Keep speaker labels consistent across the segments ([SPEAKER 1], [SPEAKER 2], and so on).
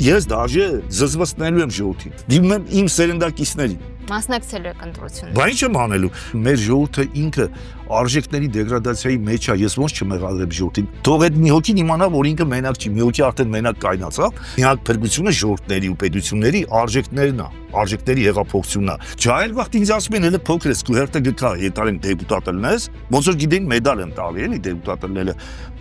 [SPEAKER 1] Ես դաժե զզվստնելու եմ ժողովրդին։ Դիմում եմ իմ սերնդակիցներին։
[SPEAKER 2] Մասնակցելու եք ընտրություններին։
[SPEAKER 1] Բա ինչ եմ անելու։ Մեր ժողովուրդը ինքը արժեքների դեգրադացիայի մեջ է, ես ոնց չմեղադրեմ ժողովրդին։ Թող այդ մի հոգին իմանա, որ ինքը մենակ չի, մի հոգի արդեն մենակ կայնացավ։ Միակ փրկությունը ժողովուրդների ու պետությունների արժեքներն է, արժեքների հեղափոխությունն է։ Ջահել վաղտ ինձ ասում են, հələ փոքր ես, քո հերթը գկա, եթե դեպուտատ լնես, ոնց որ գիտեն մեդալ եմ տալի, էլի դեպուտատ լնելը։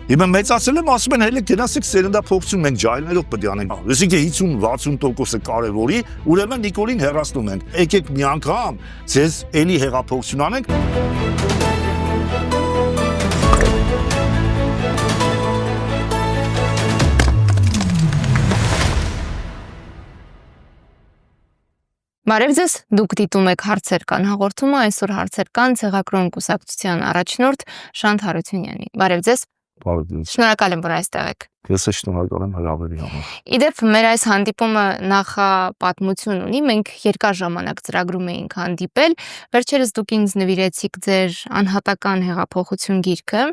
[SPEAKER 1] Հիմա մեծացել եմ, ասում են, հələ գնացեք սերնդափոխություն, մենք ջահելներով պետք է անենք։ Այսինքն 50-60%-ը կարևորի, ուրեմն Նիկոլին հեռացնում ենք։ Եկեք մի անգամ ձեզ էլի հեղափոխություն անենք։
[SPEAKER 2] Բարև ձեզ, դուք դիտում եք հարցեր կան հաղորդումը, այսօր հարցեր կան ցեղակրոն կուսակցության առաջնորդ Շանթ Հարությունյանի։ Բարև ձեզ։
[SPEAKER 1] Բարև ձեզ։
[SPEAKER 2] Շնորհակալ եմ, որ այստեղ եք։
[SPEAKER 1] Ես շնորհակալ եմ հրավերի համար։
[SPEAKER 2] Իդեպ մեր այս հանդիպումը նախապատմություն ունի, մենք երկար ժամանակ ծրագրում էինք հանդիպել, վերջերս դուք ինձ նվիրեցիք ձեր անհատական հեղափոխություն գիրքը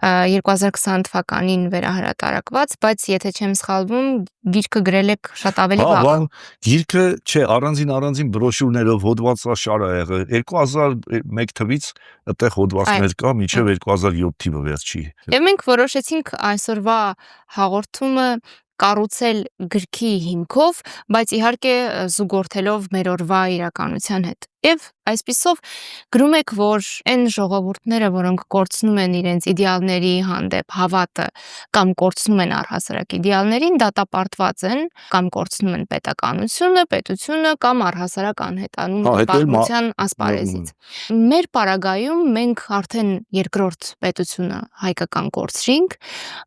[SPEAKER 2] 2020 թվականին վերահրատարակված, բայց եթե չեմ սխալվում, գիրքը գրել եք շատ ավելի վաղ։
[SPEAKER 1] Գիրքը չէ, առանձին բրոշյուրներով հոդվածաշար ա եղել 2001 թվից այդտեղ հոդվածներ կա մինչև 2007 թիվը վերջի։
[SPEAKER 2] Եվ մենք որոշեցինք այսօրվա հաղորդումը կառուցել գրքի հիմքով, բայց իհարկե զուգորդելով մեր օրվա իրականության հետ։ Եվ այսպիսով գրում եք, որ այն ժողովուրդները, որոնք կորցնում են իրենց իդեալների հանդեպ հավատը կամ կորցնում են առհասարակ իդեալներին, դատապարտված են կամ կորցնում են պետությունը կամ առհասարակ անհետանում պատմության ասպարեզից։ Մեր պարագայում մենք արդեն երկրորդ պետությունը հայկական կորցրինք,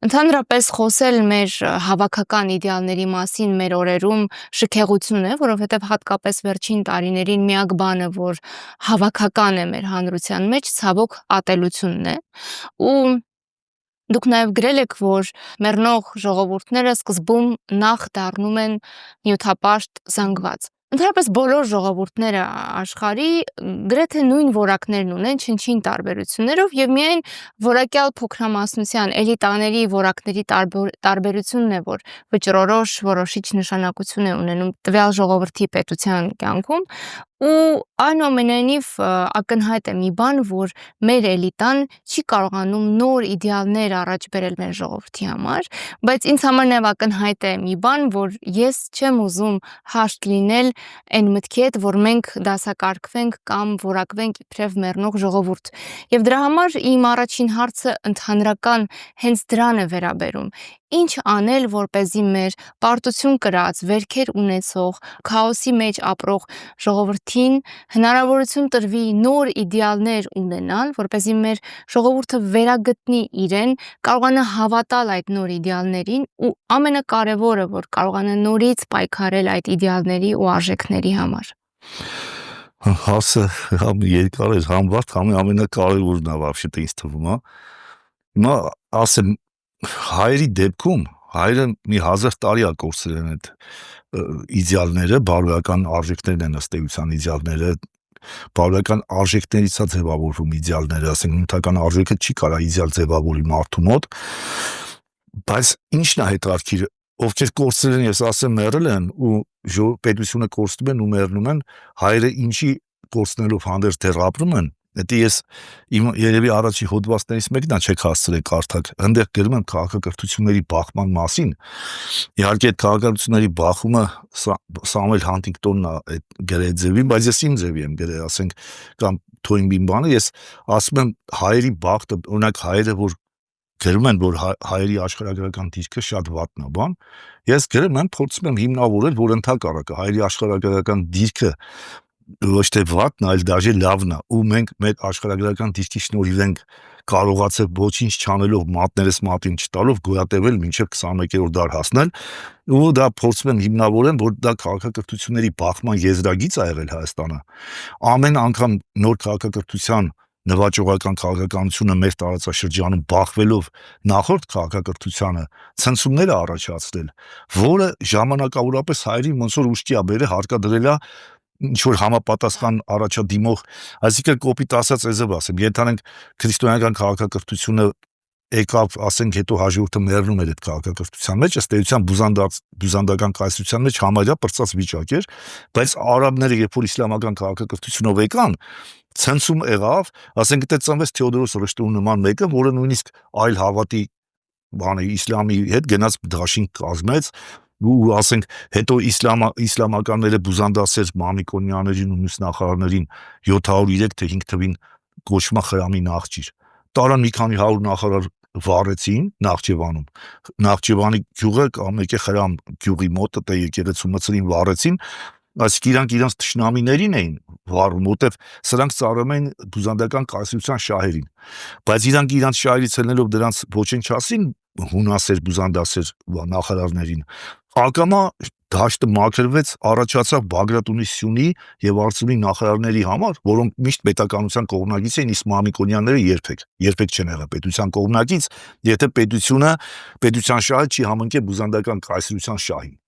[SPEAKER 2] ընդհանրապես խոսել մեր հավաքական իդեալների մասին մեր օրերում շքեղություն է, որովհետև հատկապես վերջին տարիներին միակ բանը, որ հավաքական է մեր հանրության մեջ, ցավոք ատելությունն է, ու դուք նաև գրել եք, որ մեռնող ժողովուրդները սկզբում նախ դառնում են նյութապաշտ զանգված։ Ընդհանրապես բոլոր ժողովուրդները աշխարհի գրեթե նույն որակներն ունեն, չնչին տարբերություններով, եւ միայն որակյալ փոքրամասնության էլիտաների որակների տարբերությունն է, որ վճռորոշ որոշիչ նշանակություն է ունենում տվյալ ժողովրդի պետության կյանքում, ու այնուամենայնիվ ակնհայտ է մի բան, որ մեր էլիտան չի կարողանում նոր իդեալներ առաջ բերել մեր ժողովրդի համար, բայց ինձ համար նաև ակնհայտ է մի բան, որ ես չեմ ուզում հաշտ լինել այն մտքի հետ, որ մենք դասակարգվենք կամ որակվենք իբրև մեռնող ժողովուրդ։ Եվ դրա համար իմ առաջին հարցը ընդհանրական հենց դրան է վերաբերում. ինչ անել, որպեսզի մեր պարտություն կրած, վերքեր ունեցող, քաոսի մեջ ապրող ժողովրդին հնարավորություն տրվի նոր իդեալներ ունենալ, որպեսզի մեր ժողովուրդը վերագտնի իրեն, կարողանա հավատալ այդ նոր իդեալներին ու ամենակարևորը, որ կարողանա նորից պայքարել այդ իդեալների ու արժեքների համար։
[SPEAKER 1] Հասը համ երկար էր, համ բարդ, համ ամենակարևորն է вообще-то ինձ թվում է։ Հիմա ասեմ հայերի դեպքում հայերը մի 1000 տարի է կորցրել են այդ իդեալները, բարոյական արժեքներն են ըստ էության իդեալները, բարոյական արժեքներից է ձևավորվում իդեալները, ասենք նյութական արժեքը չի կարող իդեալ ձևավորի մարդու մոտ, բայց ինչն է հետաքրքիր, ովքեր կորցրել են, ես ասեմ մեռել են ու պետությունը կորցնում են ու մեռնում են, հայերը ինչի կորցնելով հանդերձ դեռ ապրում են։ Դա ես երևի առաջի հոդվածներից մեկն է չեք հասցրել կարդալ, այնտեղ գրում եմ քաղաքակրթությունների բախման մասին։ Իհարկե այդ քաղաքակրթությունների բախումը Սամուել Հանտինգտոնն է գրել ձևին, բայց ես իմ ձևի եմ գրել, ասենք, կամ Թոյնբին բանը, ես ասում եմ հայերի բախտը, օրինակ հայերը, որ գրում են, որ հայերի աշխարհագրական դիրքը շատ վատն է, բան, ես գրում եմ, փորձում եմ հիմնավորել, որ ընդհակառակը հայերի աշխարհագրական դիրքը ոչ թե վատն, այլ դաժե լավն է, ու մենք մեր աշխարհագրական դիրքի շնորհիվ ենք կարողացել ոչինչ չանելով, մատներս մատին չտալով գոյատևել մինչև 21-րդ դար հասնել, ու դա փորձում եմ հիմնավորել, որ դա քաղաքակրթությունների բախման եզրագիծ է եղել Հայաստանը։ Ամեն անգամ նոր քաղաքակրթության նվաճողական քաղաքականությունը մեր տարածաշրջանում բախվելով նախորդ քաղաքակրթությանը ցնցումներ է առաջացրել, որը ժամանակավորապես հայերին ոնց որ ուշքի է բերել, հարկադրել է ինչ-որ համապատասխան առաջադիմող, այսինքն կոպիտ ասած էզով ասեմ, ենթանենք քրիստոնեական քաղաքակրթությունը եկավ, ասենք հետո հաջորդը մեռնում էր այդ քաղաքակրթության մեջ, ըստ էության բյուզանդական կայսրության մեջ համարյա պրծած վիճակ էր, բայց արաբները երբ որ իսլամական քաղաքակրթությունով եկան, ցնցում եղավ, ասենք դա ծնվեց Թեոդորոս Ռշտունու նման մեկը, որը նույնիսկ այլ հավատի բանը իսլամի հետ գնաց դաշինք կազմեց ու ասենք հետո իսլամականները բուզանդասեր Մամիկոնյաներին ու մյուս նախարարներին 703 թե 5 թվին կոչմա խրամի նախճիր տարան մի քանի 100 նախարար վառեցին Նախճեվանում Նախճեվանի գյուղը կամ եկե խրամ գյուղի մոտը թե եկեղեցու մծրին վառեցին այսինքն իրանք իրանք թշնամիներին էին վառում որտեվ սրանք ծառայում էին բուզանդական կայսրության շահերին բայց իրանք իրանք շահերից ելնելով դրանց ոչնչացին հունասեր բուզանդասեր նախարարներին ակամա դաշտը մաքրվեց առաջացավ Բագրատունի Սյունի եւ Արցունի նախարարների համար որոնք միշտ պետականության կողմնակից էին իսկ Մամիկոնյանները երբեք չեն եղել պետության կողմնակից եթե պետության շահը չի համընկել բուզանդական կայսրության շահին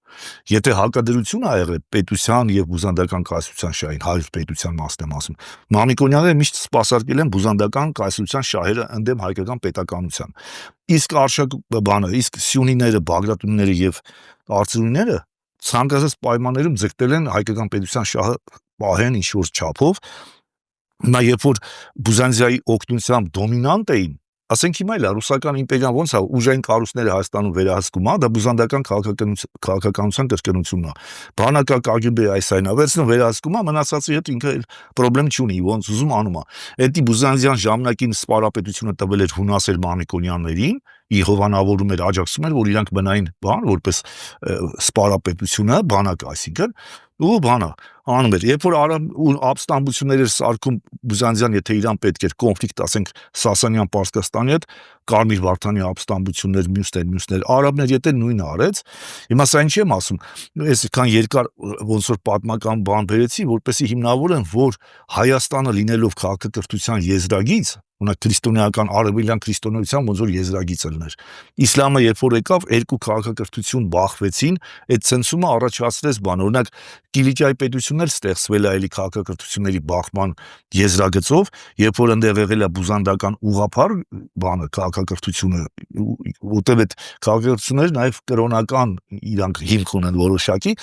[SPEAKER 1] Եթե հակադրություն ա եղել պետության եւ բուզանդական կայսրության շահին, հայր պետության մասն եմ ասում, Մամիկոնյանները միշտ սպասարկել են բուզանդական կայսրության շահերը ընդդեմ հայկական պետականության։ Իսկ իսկ Սյունիները, Բագրատունիները եւ Արցունիները ցանկացած պայմաններում ձգտել են հայկական պետության շահը պահեն ինչ-որ չափով, հիմա երբ որ Բյուզանդիայի օգնությամբ դոմինանտ էին Ասենք հիմա էլ ռուսական իմպերիան ոնց է ուժային կառույցները Հայաստանում վերահսկում, դա բյուզանդական քաղաքականության կրկնությունն է։ Բանակա KGB այս այն ավերցնում վերահսկում, մնացածի հետ ինքը պրոբլեմ չունի, ոնց ուզում անում է։ Էդի բյուզանդիան ժամանակին սպարապետությունը տվել էր հունասեր Մամիկոնյաններին, ի հովանավորում էր աջակցում էր, որ իրանք մնային բան, որպես սպարապետությունը, բանակը, այսինքն ու բանը անում էր երբ որ ապստամբություններ էր սարքում Բյուզանդիան եթե իրան պետք էր կոնֆլիկտ ասենք Սասանյան Պարսկաստանի հետ Կարմիր Վարդանի ապստամբություններ մյուսներ արաբներ եթե նույնը արեց հիմա սա ինչի եմ ասում այսքան երկար ոնց որ պատմական բան բերեցի որպեսզի հիմնավորեն որ Հայաստանը լինելով քաղաքակրթության եզրագիծ Ունակ քրիստոնեական արևելյան քրիստոնեության ոնց որ եզրագիծը լներ։ Իսլամը երբ որ եկավ երկու քաղաքակրթություն բախվեցին, այդ ցնցումը առաջացրեց բան, օրինակ Կիլիկիայի պետություններ ստեղծվել է այլի քաղաքակրթությունների բախման եզրագծով, երբ որ ընդեղ եղել է բուզանդական ուղղափառ բանը քաղաքակրթությունը, որտեղ այդ քաղաքակրթությունները նաև կրոնական իրանք հիմք ունեն որոշակի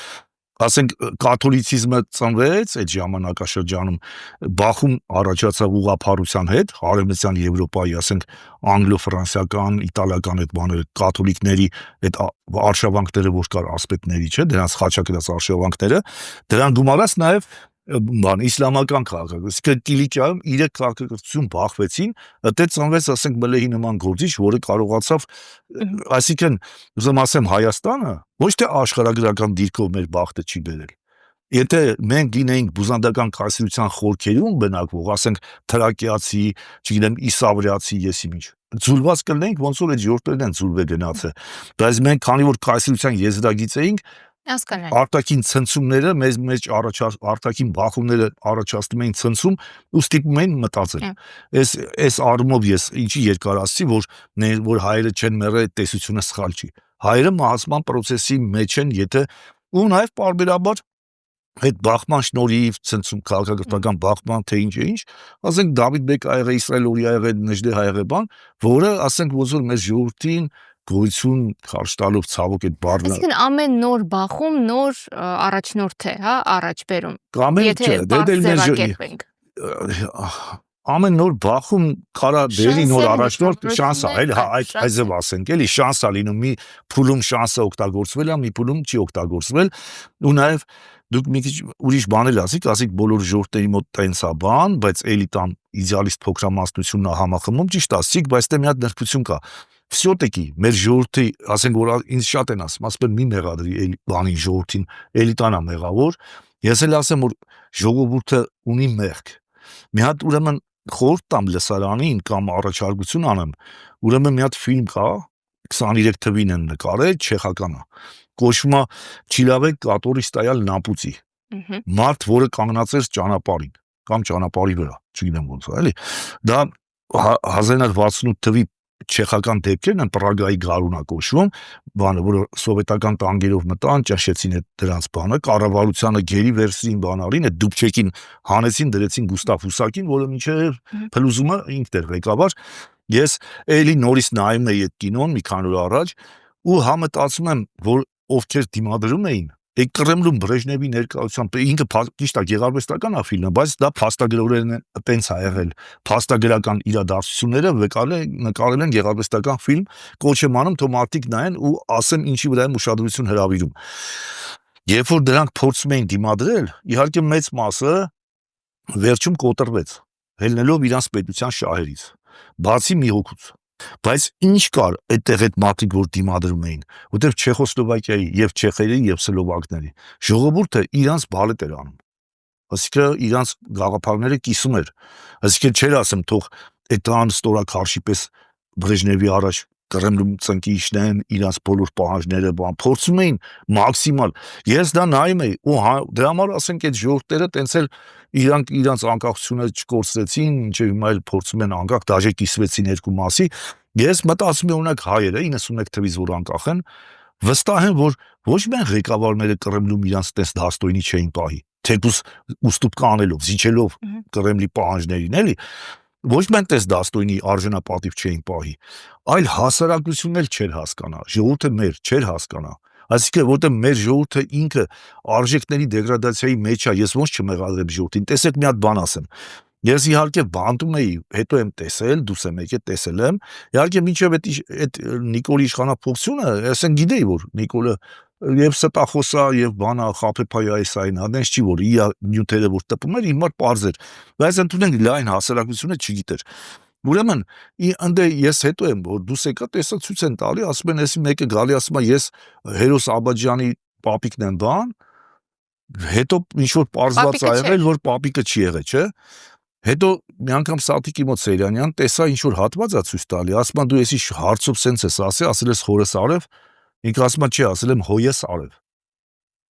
[SPEAKER 1] ասենք կաթոլիցիզմը ծնվեց այդ ժամանակաշրջանում բախում առաջացավ ուղղափառության հետ արևմտյան Եվրոպայի ասենք անգլո-ֆրանսիական, իտալական այդ բաները կաթոլիկների այդ արշավանքները որ կար ասպետների չէ դրանց խաչակրած արշավանքները դրան գումարած նաև բան իսլամական քաղաքակրթություն Կիլիկիայում իրեք քաղաքակրթություն բախվեցին դա ծնվեց ասենք Մլեհի նման գործիչ որը կարողացավ այսինքն ուզում ասեմ Հայաստանը ոչ թե աշխարհագրական դիրքով մեր բախտը չի բերել եթե մենք լինեինք բուզանդական կայսրության խորքերում բնակվող ասենք թրակիացի չգիտեմ իսավրիացի եսի ինչ ձուլված կլինենք ոնց որ այդ ժողովուրդներն են ձուլվել գնացել բայց մենք քանի որ կայսրության եզրագիծ էինք արտաքին ցնցումները մեզ մեջ արտաքին բախումները առաջացնում էին ցնցում ու ստիպում էին մտածել այս առումով ես ինչի երկար ասացի որ հայերը չեն մեռել տեսությունը սխալ չի հայերը մահացման process-ի մեջ են եթե ու նաև պարբերաբար այդ բախման շնորհիվ ցնցում քաղաքական բախման թե ինչ ասենք Դավիթ բեկը եղել Իսրայել օրիա եղել Նժդե հայ եղել բան որը ասենք ոնց որ մեր ժողովրդին գոյություն քարշ տալով ցավոք այդ բառը
[SPEAKER 2] Այսինքն ամեն նոր բախում նոր առաջնորդ է, հա, առաջ բերում։
[SPEAKER 1] Եթե
[SPEAKER 2] ձևակերպենք
[SPEAKER 1] ամեն նոր բախում կարա դերի նոր առաջնորդ շանս է, էլի այզև ասենք, էլի շանս է լինում մի փուլում շանսը օգտագործվել է, մի փուլում չի օգտագործվել ու նաև դուք մի քիչ ուրիշ բաներ ասիկ բոլոր ժողովրդների մոտ տենց է բան, բայց էլիտան իդեալիստ փոքրամասնությունն է համախմբում, ճիշտ ասիկ, բայց դե մի հատ նրբություն կա։ Всё-таки մեր ժողովրդի, ասենք որ ինձ շատ են ասում մի մեղադրի բանի ժողովրդին, էլիտան է մեղավոր, ես էլ ասեմ որ ժողովուրդը ունի մեղք։ Մի հատ ուրեմն խորհուրդ տամ լսարանին կամ առաջարկություն անեմ, ուրեմն մի հատ ֆիլմ կա, 23 թվին են նկարել, չեխական է, կոչվում է Չիլավեկ կատորի ստայալ նապուծի, մարդ, որը կանգնած էր ճանապարհին, կամ ճանապարհի վրա, չգիտեմ ոնց է, էլի, դա 1968 թվի չեխական դեպքերն են Պրագայի գարուն է կոչվում, բանը, որը սովետական տանկերով մտան, ճաշեցին այդ դրանց բանը, կառավարությանը գերի վերցրին բանալին, այդ դուբչեկին հանեցին, դրեցին Գուստավ Հուսակին, որը մինչև փլուզումը ինքն էր ղեկավար, Ես էլի նորից նայում էի այդ կինոն մի քանի օր առաջ ու համտածում եմ, որ ովքեր դիմադրում էին, այդ Կրեմլում Բրեժնևի ներկայությամբ ինքը ճիշտ է գեղարվեստական է ֆիլմը, բայց դա փաստագրորեն տենց է եղել։ Փաստագրական իրադարձությունները նկարել են գեղարվեստական ֆիլմ, կոչ եմ անում, թող մարդիկ նայեն ու ասեն ինչի վրա են ուշադրություն հրավիրում։ Երբ որ դրանք փորձում էին դիմադրել, իհարկե մեծ մասը վերջում կոտրվեց, ելնելով իրանց պետության շահերից, բացի մի հոգուց։ Բայց ինչ կար այդտեղ այդ մարդիկ, որ դիմադրում էին, որտեղ Չեխոսլովակիայի եւ չեխերի եւ սլովակների ժողովուրդը իրանց բալետ էր անում։ Այսինքն իրանց գաղափարները կիսում էր։ Այսինքն չէր ասեմ թող այդտան ստորակարշի պես Բրեժնևի առաջ Կրեմլում ծնկի իջնեն իրանց բոլոր պահանջները, բան փորձում էին մաքսիմալ։ Ես դա նայում էի ու դրա համար ասենք այդ ժողովուրդները տենց էլ իրանց անկախությունը չկորցրեցին, ինչեւ հիմա էլ փորձում են անկախ, դաժե կիսվեցին երկու մասի։ Ես մտածում եմ օրինակ հայերը 91 թվից որ անկախ են, վստահ եմ, որ ոչ միայն ղեկավարները Կրեմլում իրանց տես դաստոյնի չէին պահի, թեկուզ ուստուպկա անելով, զիջելով Կրեմլի պահանջներին, էլի, ոչ միայն տես դաստոյնի արժանապատիվ չէին պահի, այլ հասարակությունն էլ չէր հասկանա, ժողովուրդը մեր չէր հասկանա։ Այսինքն որտեղ մեր ժողովուրդը ինքը արժեքների դեգրադացիայի մեջ է, ես ոնց չմեղադրեմ ժողովրդին, տեսեք մի հատ բան ասեմ։ Ես իհարկե բանտում էի, հետո եմ տեսել, դուս եմ եկել, տեսել եմ։ Իհարկե մինչև այդ Նիկոլի իշխանափոխությունը, ես են գիտեի, որ Նիկոլը եւ ստախոսա եւ բանա խափեփայայսային, հանդես չի որ իր նյութերը որ տպում էր, հիմա պարզ էր։ Բայց ընդունենք լայն հասարակությունը չգիտեր։ Ուրեմն ընդ ես հետո եմ որ դուս եկա տեսա ցույց են տալի, ասում են էսի մեկը գալի ասում է ես Հերոս Աբաջյանի պապիկն եմ բան, հետո ինչ որ պարզված ա եղել, որ պապիկը չի եղել, չէ՞։ Հետո մի անգամ Սաթիկի մոտ Սեյրանյան տեսա ինչ որ հատված է ցույց տալի, ասում է դու էսի հարցով սենց ես ասել ես հորս արև, ինքը ասում է չի ասել եմ հոյես արև։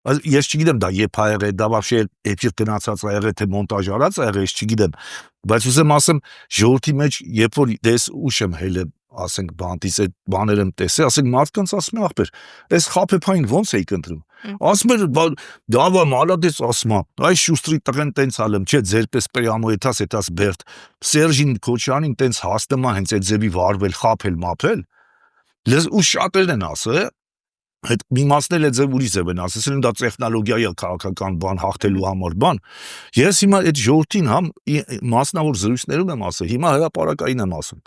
[SPEAKER 1] Ես չգիտեմ դա երբ ա եղել, դա вообще էփիր գնացած ա եղել, թե մոնտաժ արած ա եղել, ես չգիտեմ, բայց ուզեմ ասեմ ժողովրդի մեջ երբ որ դες ուշ եմ հելը ասենք բանտից այդ բաներ եմ տեսել, ասենք մարդկանց ասում եմ ախպեր, այս խափեփային ոնց էիք ընտրում։ Ասում էր դա վա մալադես ասում է, այ շուստրի տղեն տենց ալեմ, չէ ձեր պես պրյամո էտաս բերտ, Սերժին Քոչյանին տենց հաստեմա հենց այդ ձևի վարվել, խափել, մափել։ Ու շատերն են ասել, այդ մի մասն էլ ձև ուրիշ ձև են ասել, դա տեխնոլոգիայի քաղաքական բան հաղթելու համար բան։ Ես հիմա այդ ժողովրդին համ մասնավոր զրույցներում եմ ասել, հիմա հրապարակային եմ ասում։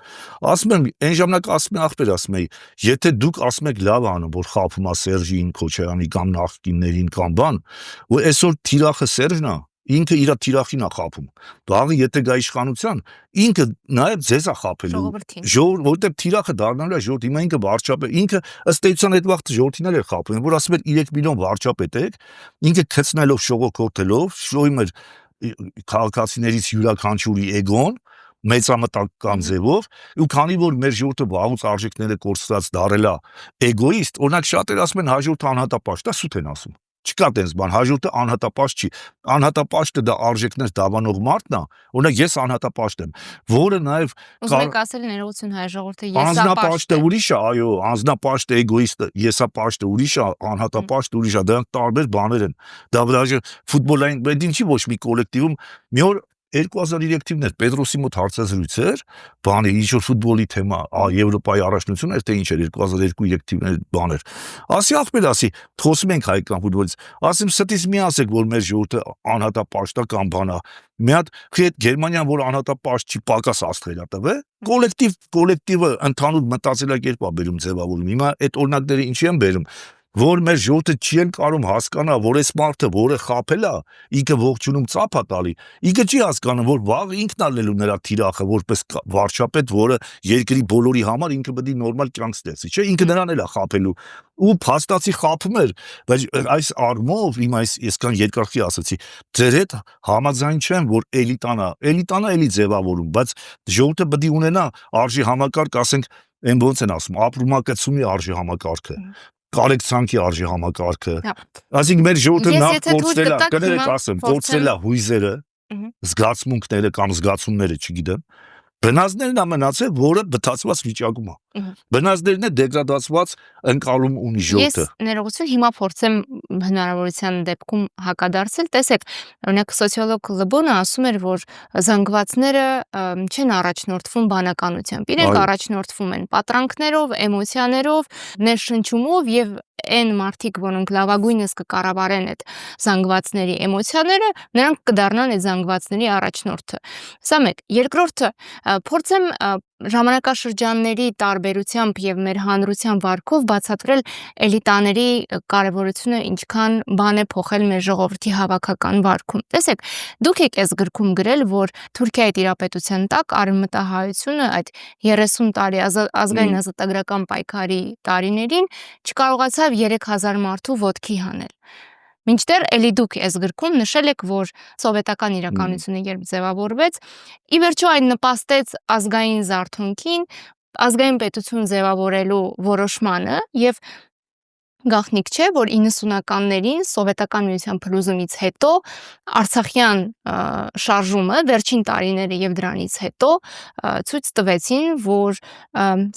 [SPEAKER 1] Ասում եմ, այն ժամանակ ասում եմ ախպեր ասում էի, եթե դուք ասում եք լավ անում, որ խափում է Սերժին Քոչարյանի կամ նախկիններին կամ բան, ու այսօր թիրախը Սերժն է, ինքը իր թիրախին է խափում։ Դաղը եթե գա իշխանության, ինքը նաև ձեզ է խափելու։ Որտեղ թիրախը դառնալու է ժողովրդի, հիմա ինքը վարչապետ, ինքը ըստ էության այդ վաղ ժողովրդին էլ էր խափում, որ ասում էր 3 միլիոն վարչապետ եք, ինքը քցնելով շողոքորթելով, շոյում էր քաղաքացիներից յուրաքանչյուրի էգոն մեծամտական ձևով, ու քանի որ մեր ժողովուրդը վաղուց արժեքները կորցրած դարել է էգոիստ, օրինակ շատեր ասում են հաջորդը անհատապաշտ, դա սուտ են ասում։ Չկա տենց բան, հաջորդը անհատապաշտ չի։ Անհատապաշտը դա արժեքներ դավանող մարդն է, օրինակ ես անհատապաշտ եմ, որը նաև
[SPEAKER 2] ուզում եք ասել ներողություն հայ ժողովուրդը
[SPEAKER 1] անձնապաշտը ուրիշ է, այո, անձնապաշտը էգոիստը, եսապաշտը ուրիշ է, անհատապաշտը ուրիշ է, դրանք տարբեր բաներ են։ Դա վրաժը ֆուտբոլային, բայց ինչի ոչ մի կոլեկտիվում մի օր 2003 թվականներ Պետրոսի մոտ հարցազրույց էր, բանի ինչ որ ֆուտբոլի թեմա, Եվրոպայի առաջնություն էր, թե ինչ էր 2002-3 թվականներ բաներ։ Ասի ախպեր ասի, խոսում ենք հայկական ֆուտբոլից։ Ասեմ ստից մի ասեք, որ մեր ժողովուրդը անհատապաշտ է կամ բանա։ Մի հատ այդ Գերմանիան, որ անհատապաշտ չի, պակաս աստղեր է տվել։ Կոլեկտիվը ընդհանուր մտածելակերպ է բերում ձևավորում։ Հիմա այդ օրինակները ինչի են բերում, որ մեր ժողովուրդը չի են կարող հասկանա, որ այս մարդը, որը խափել է, ինքը ողջունում ծափ է տալի, ինքը չի հասկանում, որ վաղ ինքն է լելու նրա թիրախը, որպես վարչապետ, որը երկրի բոլորի համար ինքը պետք է նորմալ կյանք ստեղծի, չէ՞, ինքը նրան էլ է խափելու։ Ու փաստացի խափում էր, բայց այս արմով իմ ես կան երկարքի ասացի, ձեր հետ համաձայն չեմ, որ էլիտան էլի ձևավորում, բայց ժողովուրդը պետք է ունենա արժի համակարգ, ասենք, այն ոնց են ասում, ապրումակցումի արժի համակարգը։ Կարեկցանքի արժի համակարգը։ Այսինքն մեր ժողովուրդը նախ կորցրել է, կներեք ասեմ, կորցրել է հույզերը, զգացմունքները կամ զգացումները, չգիտեմ։ Բնազդներն է մնացել, որը բթացված վիճակում է։ Բնազդերն է դեգրադացված ընկալում ունի
[SPEAKER 2] Ես
[SPEAKER 1] ժողովուրդը։
[SPEAKER 2] ներողություն հիմա փորձեմ հնարավորության դեպքում հակադարձել, տեսեք, օրինակ սոցիոլոգ Լեբոնը ասում էր, որ զանգվածները չեն առաջնորդվում բանականությամբ, իրենք առաջնորդվում են պատրանքներով, էմոցիաներով, ներշնչումով եւ այն մարդիկ, որոնք լավագույնս կկառավարեն այդ զանգվածների էմոցիաները, նրանք կդառնան այդ զանգվածների առաջնորդը։ Սա մեկ։ Երկրորդը, փորձեմ ժամանակաշրջանների տարբերությամբ եւ մեր հանրության վարքով բացատրել էլիտաների կարևորությունը ինչքան բան է փոխել մեր ժողովրդի հավաքական վարքում։ Տեսեք, դուք եք այս գրքում գրել, որ Թուրքիայի տիրապետության տակ արևմտահայությունը այդ 30 տարի ազգային ազատագրական պայքարի տարիներին չկարողացավ 3000 մարդու ոտքի հանել։ Մինչդեռ էլի դուք այս գրքում նշել եք, որ սովետական իրականությունը երբ ձևավորվեց, ի վերջո այն նպաստեց ազգային զարթոնքին, ազգային պետություն ձևավորելու որոշմանը եւ գաղտնիք չէ, որ 90-ականներին սովետական միության փլուզումից հետո Արցախյան շարժումը վերջին տարիները եւ դրանից հետո ցույց տվեցին, որ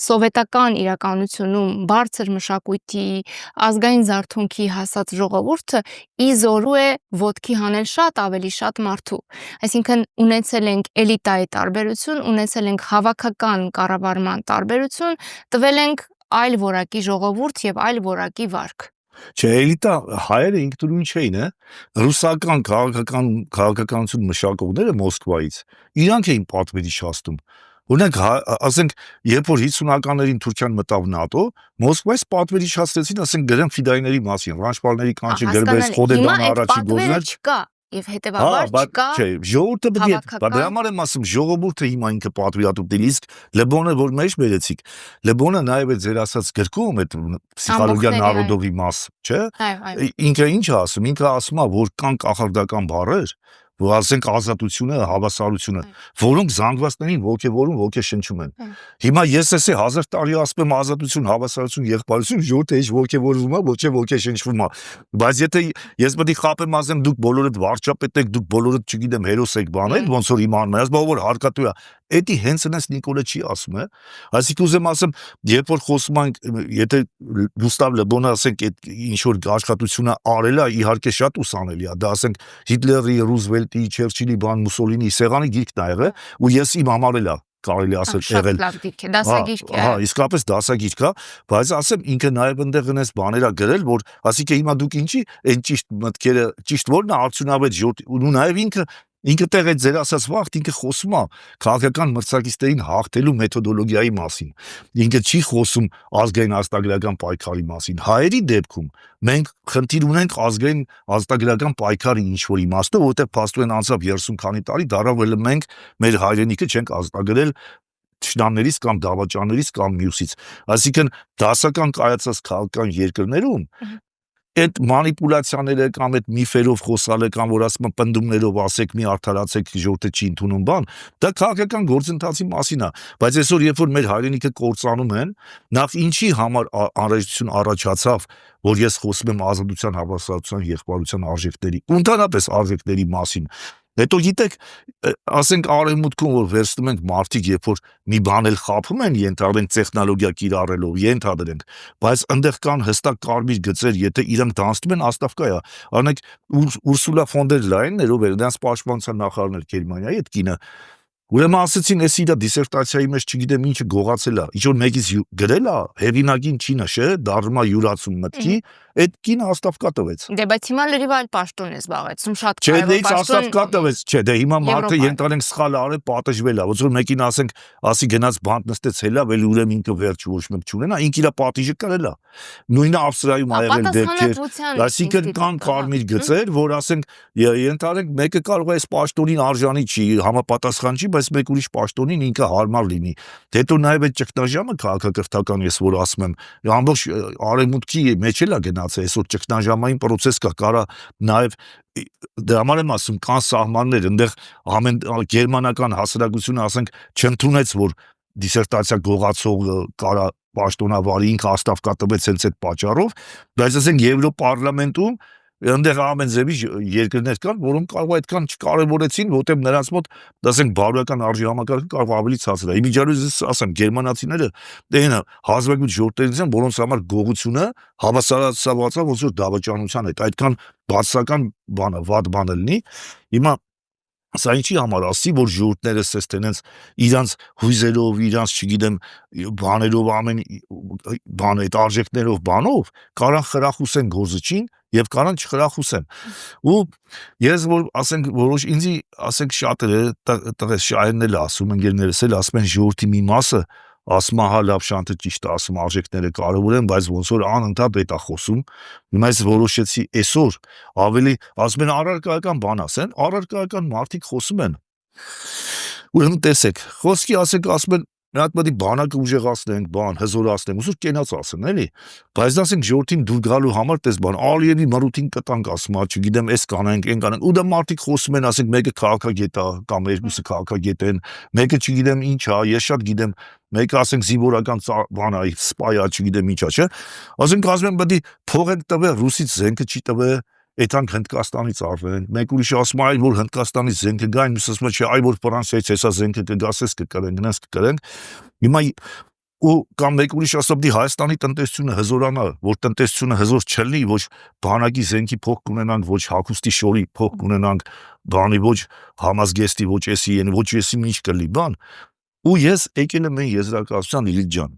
[SPEAKER 2] սովետական իրականությունում բարձր մշակույթի ազգային զարթոնքի հասած ժողովուրդը իզորու է ոտքի հանել շատ ավելի շատ մարդու։ Այսինքն ունեցել ենք էլիտայի տարբերություն, ունեցել ենք հավաքական կառավարման տարբերություն, տվել ենք այլ որակի ժողովուրդ եւ այլ որակի վարք։
[SPEAKER 1] Չէ, էլիտա հայերը ինքնուրույն չէին, ռուսական քաղաքականություն մշակողները Մոսկվայից իրանք էին պատվերի շաստում։ Օրինակ, ասենք, երբ որ 50-ականներին Թուրքիան մտավ ՆԱՏՕ, Մոսկվայից պատվերի շաստեցին, ասենք, գրեն ֆիդայների մասին, ռանշպալների կանչի գրվեց, Խոդեդանը առաջի գործներ
[SPEAKER 2] չկա։ Եվ հետևաբար չկա։
[SPEAKER 1] Չէ, ժողովուրդը պետք է, դրա համար եմ ասում, ժողովուրդը հիմա ինքը պատվիրատուտել, իսկ Լեբոնը որ մեջ բերեցիք, Լեբոնը նաև է ձեր ասած գրքում այդ պսիխոլոգիա նարոդովի մաս, չէ։ Ինքը ինչ է ասում, ինքը ասում է, որ կան կախարդական բառեր, որ ասենք ազատությունը, հավասարությունը, որոնք զանգվածներին ոգևորում, ոգեշնչում են։ Հիմա ես էսի 1000 տարի ասում եմ ազատություն, հավասարություն, եղբայրություն, ժողովուրդը ինչ ոգևորվում է, ոչ ոգեշնչվում է։ Բայց եթե ես պետք է խապեմ ասեմ դուք բոլորդ վարչապետ եք, դուք բոլորդ չգիտեմ հերոս եք բանել, ոնց որ իմանում ես, որ հարկատու է։ Էդի հենց այնպես Նիկոլը չի ասում, Այսինքն ուզեմ ասեմ, երբ որ խոսում ենք, եթե Գուստավ Լեբոնը ասենք այդ ինչ որ աշխատությունը արել է, իհարկե շատ ուսանելի է, դա ասենք Հիտլերի, Ռուզվելտի, Չերչիլի, բան Մուսոլինի սեղանի գիրքն է եղել, ու ես իմ համարել է կարելի ասել եղել։
[SPEAKER 2] Դասագիրք է։
[SPEAKER 1] Հա, իսկապես դասագիրք է, բայց ասեմ ինքը նաև այնտեղ այնպես բաներ է գրել, որ ասիկե հիմա դուք ինչի այն ճիշտ մտքերը, ճիշտ որն է արդյունավետ ու նաև ինքը տեղ այդ ձեր ասած վաղտ ինքը խոսում է քաղաքական մրցակիցներին հաղթելու մեթոդոլոգիայի մասին։ Ինքը չի խոսում ազգային ազատագրական պայքարի մասին։ Հայերի դեպքում մենք խնդիր ունենք ազգային ազատագրական պայքարի ինչ որ իմաստով, որտեղ փաստորեն անցավ 30 քանի տարի, դարավել մենք մեր հայրենիքը չենք ազատագրել թշնամներից կամ դավաճաններից կամ մյուսից։ Այսինքն դասական կայացած քաղաքական երկրներում այդ մանիպուլյացիաները կամ այդ միֆերով խոսալը կամ որ ասում են պնդումներով ասեք մի արդարացեք ժողովուրդը չի ընդունում բան, դա քաղաքական գործընթացի մասին է, բայց այսօր երբ որ մեր հայրենիքը կործանում են, նախ ինչի համար անհրաժեշտություն առաջացավ, որ ես խոսում եմ ազատության, հավասարության, եղբայրության արժեքների, ընդհանրապես արժեքների մասին։ Հետո գիտեք, ասենք արևմուտքում որ վերցնում ենք մարդիկ, երբ որ մի բան էլ խափում են, ենթադրենք տեխնոլոգիա կիրառելով, ենթադրենք, բայց այնտեղ կան հստակ կարմիր գծեր, եթե իրանք դանսում են, աստավկա է։ Օրինակ Ուրսուլա ֆոն դեր Լայնն էր, ով էր, նրանց պաշտպանության նախարարն էր Գերմանիայի, այդ կինը։ Ուրեմն ասեցին, էս իր դիսերտացիայի մեջ չգիտեմ ինչը գողացել է, ինչ որ մեկից գրել է, հեղինակին չի նշել, դառնում է յուրացում մտքի, այդ կինը աստավկա տվեց։
[SPEAKER 2] Դե բայց հիմա լրիվ այլ պաշտոն է զբաղեցնում, շատ
[SPEAKER 1] Չէ,
[SPEAKER 2] կարևոր
[SPEAKER 1] դե աստավկա տվեց, չէ, դե հիմա մարդը ենթադրենք սխալ արել, պատժվել է, ոնց որ մեկին ասենք, ասի գնաց բանտ նստեց հելա, վել ուրեմն ինքը վերջ ոչ մեկ չունենա, ինքը իր պատիժը կրել է։ Նույնը Ավստրիայում ա եղել դեպքեր, այսինքն կան կարմիր գծեր, որ ասենք ենթադրենք մեկը կարող է այս պաշտոնին արժանի չի, համապատասխան չի, բայց մեկ ուրիշ պաշտոնին ինքը հարմար լինի։ Հետո նաև այդ ճգնաժամը քաղաքակրթական ես որ ասում եմ, ամբողջ արևմուտքի մեջ էլ է գնացել, այսօր ճգնաժամային process կա, կարա նաև դրա համար եմ ասում, կան սահմաններ, այնտեղ ամեն գերմանական հասարակությունը ասենք չընդունեց, որ դիսերտացիա գողացող կարա պաշտոնավարի ինքը աստավկա տվեց հենց այդ պատճառով, բայց ասենք Եվրոպարլամենտում այնտեղ ամեն ձևի երկրներ կան, որոնք կարող այդքան չկարևորեցին, որտեղ նրանց մոտ, ասենք, բարոյական արժի համակարգը կարող ավելի ցածր է։ Իմիջիայլոց ասեմ, գերմանացիները դենա հազվագյուտ ժողովուրդներից են, որոնց համար գողությունը հավասարացված է ոնց որ դավաճանության հետ, այդքան բացական բանը, վատ բանը լինի։ Հիմա սա ինչի համար ասի, որ ժողովուրդները սես տենենց իրանց հույզերով, իրանց, չգիտեմ, բաներով, ամեն բան այդ արժեքներով, բանով, կարան խրախուսեն գործչին եւ կարան չխրախուսեն։ Ու ես որ ասենք որոշ ինձի ասենք շատերը տղես շահերն էլ ասում, ընկերներս էլ ասում են ժողովրդի մի մասը ասում հա լավ շանթը ճիշտ է ասում արժեքները կարևոր են, բայց ոնց որ անընդհատ այդ է խոսում։ Հիմա ես որոշեցի այսօր ավելի ասում են առարկայական բան ասեն, առարկայական մարդիկ խոսում են։ Ուրեմն տեսեք, խոսքի ասենք ասում են մի հատ մտի բանակը ուժեղացնենք, բան հզորացնենք, ուսուր կենաց ասեն, էլի։ Բայց ասենք ժողովրդին դուր գալու համար տես բան, Ալիևի մրուտին կտանք ասում, չգիտեմ, էս կանենք, այն կանենք, ու դա մարդիկ խոսում են, ասենք մեկը քաղաքագետ է, կամ երկուսը քաղաքագետ են, մեկը չգիտեմ ինչ է, ես շատ գիտեմ, մեկը ասենք զինվորական բան է, սպայ է, չգիտեմ ինչ է, չէ։ Ասենք ասում են, պետք է փող են տվել, ռուսից զենքը չի տվել, այդանք Հնդկաստանից արվեն, մեկ ուրիշ ասում այ որ Հնդկաստանից զենքը գա, մյուսը ասում չէ, այ որ Ֆրանսիայից հեսա զենքը կգասես կկրեն, գնաս կկրեն։ Հիմա ու կամ մեկ ուրիշ ասում դի Հայաստանի տնտեսությունը հզորանա, որ տնտեսությունը հզոր չլինի, ոչ բանակի զենքի փող կունենանք, ոչ հագուստի շորի փող կունենանք, բանի ոչ համազգեստի, ոչ էսի, ոչ էսի ինչ կլի բան։ Ու ես եկել եմ այն եզրակացության Իլիկ ջան։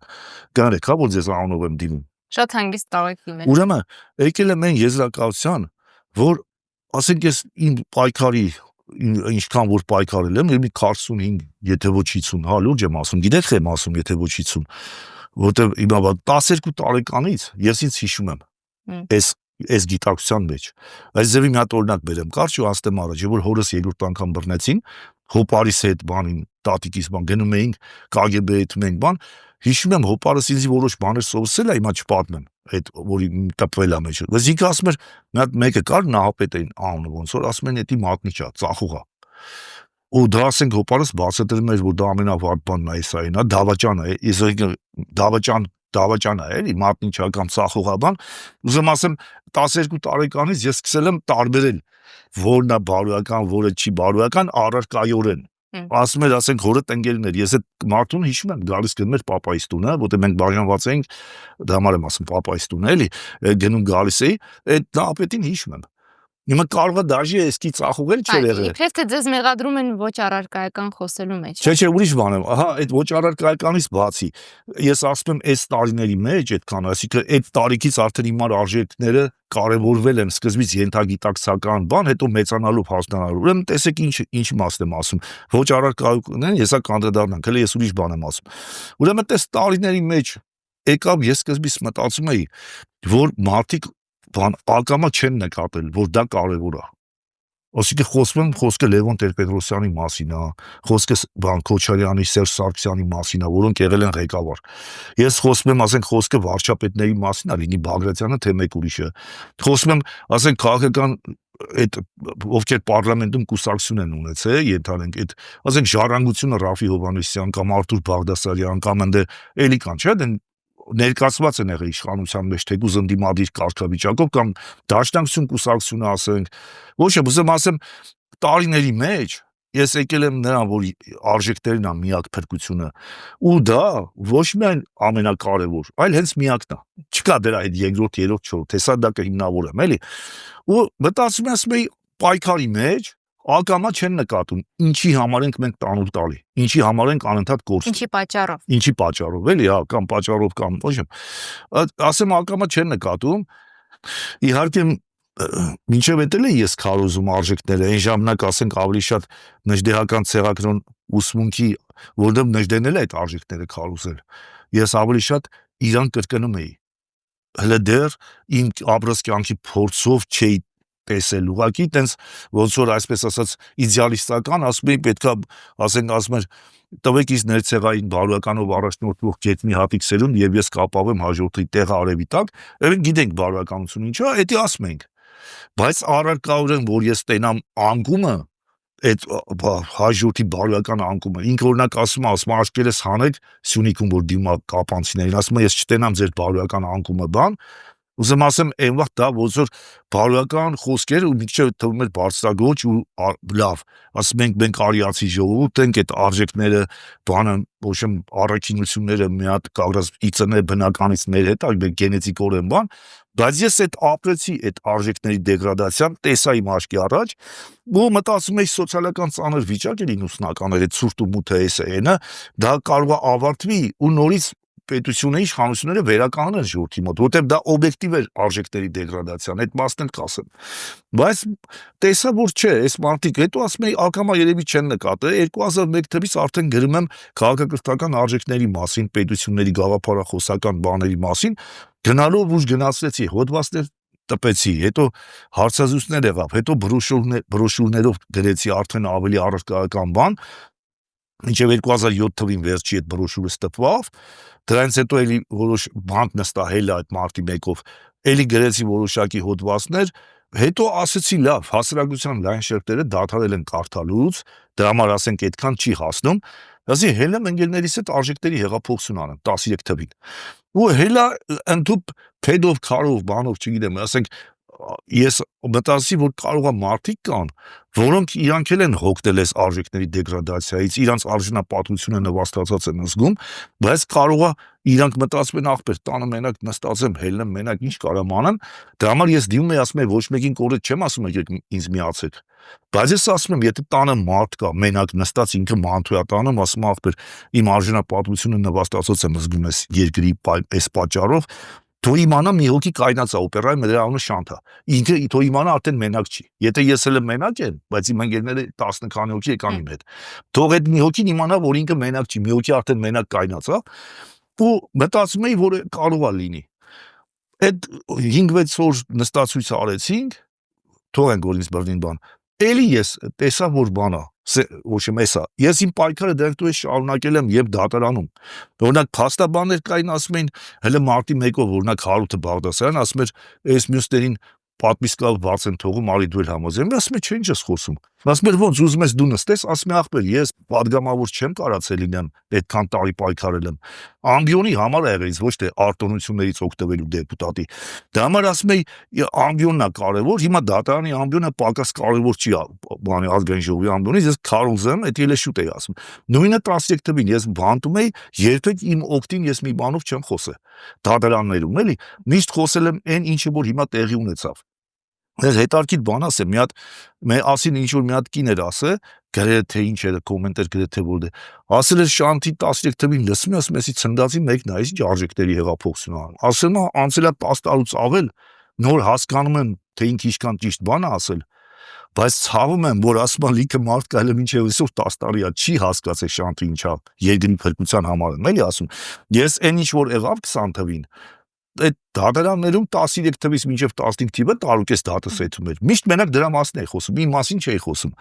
[SPEAKER 1] Գարեք, հա որ ձեզ անով եմ դիմում։
[SPEAKER 2] Շատ հանգիստ տաղեք իմեն։
[SPEAKER 1] Ուրեմն եկել եմ այն եզրակացության, որ ասենք ես իմ պայքարի ինչքան որ պայքարել եմ, մի 45, եթե ոչ 50, հա լուրջ եմ ասում, գիտեք եմ ասում, եթե ոչ 50, որտեղ հիմա 12 տարեկանից ես ինձ հիշում եմ այս գիտակցության մեջ։ Այս ձևի մի հատ օրինակ բերեմ, կարճ ու անցնեմ առաջ, որ հորս երկրորդ անգամ բռնեցին, հոպարիս հետ բանին, տատիկիս բան գնում էինք, KGB-ի հետ մենք բան, հիշում եմ հոպարս ինձ որոշ բաներ սովորել է, հիմա չպատմեմ, այդ որի տպվել է մեջ։ Բայց ինքը ասում էր, մի հատ մեկը կար Նահապետային անունը, ոնց որ ասում են, էդի մատնիչ է, ծախուղ է։ Ու դա ասենք հոպարս բացատրում էր, որ դա ամենավատ բանն է սային, հա, դավաճան է, իսկ դավաճան է, էլի, մատնիչ կամ ծախուղաբան։ Ուզում ասեմ 12 տարեկանից ես սկսել եմ տարբերել, որն է բարոյական, որը չի բարոյական, առարկայորեն։ Ասում էր, ասենք հորը տնկելներ, ես այդ մարդուն հիշում եմ, գալիս գնում էր պապայիս տունը, որտեղ մենք բաժանված էինք, դա համար եմ ասում պապայիս տունը, էլի, գնում գալիս էի, այդ Նահապետին հիշում եմ։ Հիմա կարող է դաժի էսքի ծախուղել չէր եղել։
[SPEAKER 2] Իբրև թե ձեզ մեղադրում են ոչ առարկայական խոսելու մեջ։
[SPEAKER 1] Չէ, ուրիշ բան եմ, ահա այդ ոչ առարկայականից բացի, ես ասում եմ այս տարիների մեջ այդքան, այսինքն այդ տարիքից արդեն հիմա արժեքները կարևորվել են սկզբից ենթագիտակցական բան, հետո մեծանալով հասկանալու։ Ուրեմն տեսեք ինչ մասն եմ ասում։ Ոչ առարկայականն հեսա կանդրադառնանք, հələ ես ուրիշ բան եմ ասում։ Ուրեմն այս տարիների մեջ եկավ ես սկզբից մտածում էի, որ մարդիկ բան ակամա չեն նկատել, որ դա կարևոր է։ Այսինքն խոսում եմ խոսքը Լևոն Տեր-Պետրոսյանի մասին է, խոսքը բան Քոչարյանի, Սերժ Սարգսյանի մասին է, որոնք եղել են ղեկավար։ Ես խոսում եմ, ասենք խոսքը վարչապետների մասին է, լինի Բագրատյանը թե մեկ ուրիշը։ Խոսում եմ, ասենք քաղաքական այդ ովքեր պարլամենտում կուսակցություն են ունեցել, ենթանենք այդ, ասենք Ժառանգությունը Ռաֆի Հովհաննիսյան կամ Արթուր Բաղդասարյան կամ ընդ էլի կան, չէ՞, ներկայացված են եղել իշխանության մեջ թեկուզ ընդդիմադիր կարգավիճակով կամ դաշնակցություն կուսակցությունը ասենք, ոչ է, ուզում ասեմ տարիների մեջ ես եկել եմ նրան, որ արժեքներն է միակ փրկությունը, ու դա ոչ միայն ամենակարևոր, այլ հենց միակն է։ Չկա դրա այդ երկրորդ, երրորդ, չորրորդ, հեսա դա կհիմնավորեմ, էլի։ Ու մտածում եմ, ասում էի պայքարի մեջ ակամա չեն նկատում, ինչի համար ենք մենք տանուլ տալի, ինչի համար ենք անընդհատ գործում։ Ինչի պատճառով, էլի, հա, կամ պատճառով կամ ոչ եմ։ Ասեմ ակամա չեն նկատում։ Իհարկե մինչև էդ էլ ես քարոզում արժեքները, այն ժամանակ ասենք ավելի շատ նժդեհական ցեղակրոն ուսմունքի, որտեղ նժդեն էլ այդ արժեքները քարոզել։ Ես ավելի շատ իրան կրկնում էի։ Հələ դեռ իմ ապրած կյանքի փորձով չէի տեսել ուղղակի տենց ոնց որ այսպես ասած իդեալիստական ասում էի պետքա ասենք ասում էր տվեք ինձ ներցեղային բարոյականով առաջնորդվող գետնի հատիկ սերուն եւ ես կապավեմ հաջորդի տեղը արևի տակ ըրեն գիտենք բարոյականություն ինչա էդի ասում ենք բայց առարկայորեն որ ես տենամ անկումը այդ հաջորդի բարոյական անկումը ինքը օրինակ ասում աչքերս հանեք Սյունիքում որ դիմա կապանցիներին ասում ես չտենամ ձեր բարոյական անկումը բան Ուզում ասեմ, այն վաղ դա ոնց որ բարոյական խոսքեր ու մի քիչ թվում էր բարձրագույն ու լավ, ասում ենք մենք արիացի ժողովուրդ ենք, այդ արժեքները, բանը, ոչ եմ առաքինությունները մի հատ կագրած իծն է բնականից մեր հետ, այլ գենետիկորեն բան, բայց ես այդ ապրեցի այդ արժեքների դեգրադացիան, տեսա իմ աչքի առաջ, ու մտածում էի սոցիալական ծանր վիճակ է լինում սնականներ, այդ ցուրտ ու մութը էսը, դա կարող է ավարտվի ու նորից պետությունը իշխանությունները վերականգնեն ժողովրդի մոտ, որտեղ դա օբյեկտիվ էր արժեքների դեգրադացիան, այդ մասն էլ կասեմ։ Բայց տեսա որ չէ, այս մարդիկ հետո ասում էի ակամա երևի չեն նկատել, 2001 թվականից արդեն գրում եմ քաղաքակրթական արժեքների մասին, պետությունների գաղափարախոսական բաների մասին, գնալով ուժ գնացրեցի, հոդվածներ տպեցի, հետո հարցազրույցներ եղավ, հետո բրոշուրներով գրեցի արդեն ավելի առարկայական բան, մինչև 2007 թվականին վերջի այդ բրոշուրը ստպվավ, դրանից հետո էլի որոշ բանկ նստահել այդ մարտի 1-ով, էլի գրեցի որոշակի հոդվածներ, հետո ասեցի լավ, հասարակության լայն շերտերը դադարել են կարդալուց, դրա համար ասենք այդքան չի հասնում, ասի հելը ընկերներիս հետ արժեքների հեղափոխություն անեմ 13 թվականին։ Ու հելա ընդཐུպ փեդով, քարով, բանով, չգիտեմ, ասենք ես մտածի, որ կարող է մարդիկ կան, որոնք իրանք էլ են հոգնել այս արժեքների դեգրադացիայից, իրանք արժանապատվությունը նվաստացած են զգում, բայց կարող է իրանք մտածում են ախպեր, տանը մենակ նստածեմ, հելնեմ, մենակ ինչ կարամ անեմ, դրա համար ես դիմում եմ, ասում եմ, ոչ մեկին կորետ չեմ ասում, եկեք ինձ միացեք, բայց ես ասում եմ, եթե տանը մարդ կա, մենակ նստած ինքը մանթույա տանում, ասում ախպեր, իմ արժանապատվությունը նվաստացած եմ զգում այս երկրի այս պատճառով, թող իմանա մի հոգի կայնած է օպերայի, մեր անունը Շանթ է։ Ինքը թող իմանա արդեն մենակ չի։ Եթե ես էլ մենակ եմ, բայց իմ ընկերները 10 քանի հոգի եկան իմ հետ։ Թող այդ մի հոգին իմանա, որ ինքը մենակ չի, մի հոգի արդեն մենակ կայնած է։ Ու մտածում էի, որ կարող է լինի։ Այդ 5-6 օր նստածույց արեցինք, թող ենք որ ինձ բռնին բան։ Էլի ես տեսա, որ բան է, ոչ եմ էսա։ Ես իմ պայքարը դրանք դու շարունակել եմ եւ դատարանում։ Օրինակ փաստաբաններ կային ասում էին, հələ մարտի 1-ով օրինակ Հարութը Բաղդասարյան ասում էր, այս մյուսներին պատմիսկալ բաց են թողում, արի դու էլ համոզեմ։ Ասում եմ, չէ, ինչ ես խոսում։ Ասում եմ, ոնց ուզում ես դու նստես, ասում եմ, ախպեր, ես падգամավոր չեմ կարացել լինեմ, այդքան տարի պայքարել եմ։ Ամբիոնի համար ա եղել, ոչ թե արտոնություններից օգտվելու դեպուտատի։ Դա համար ասում եմ, ամբիոնն է կարևոր, հիմա դատարանի ամբիոնը պակաս կարևոր չի, բանի ազգային ժողովի ամբիոնից, ես քարոզեմ, այդ ելը շուտ էի ասում։ Նույնը 13 թվականին ես բանտում էի, երբեք իմ օգտին ես մի բանով չեմ խոսել։ Դատարաններում էլի, միշտ խոսել եմ այն ինչը որ հիմա տեղի ունեցավ։ Ես հետարքիտ բան ասեմ, մի հատ մեր ասին ինչ որ մի հատ կին էր ասել, գրել թե ինչ էր կոմենտեր գրել թե որ ասել էր Շանթի 13 թվականին լսում ես մեսի ցնդածի մեկն է, ինչ արժեքների հեղափոխություն անում։ Ասում եմ, անցել է 10 տարուց ավել, նոր հասկանում եմ, թե ինքը ինչքան ճիշտ բան է ասել, բայց ցավում եմ, որ ասում են լիքը մարդ կա, մինչև այսօր 10 տարի է չի հասկացել Շանթը ինչա, երկրի փրկության համար եմ, էլի ասում։ Ես այն ինչ որ եղավ 20 թվականին այդ դատարաններում 13 թվականից մինչև 15 թիվը տարուկես դատը սեթում էր։ Միշտ մենակ դրա մասն էի խոսում, իմ մասին չէի խոսում։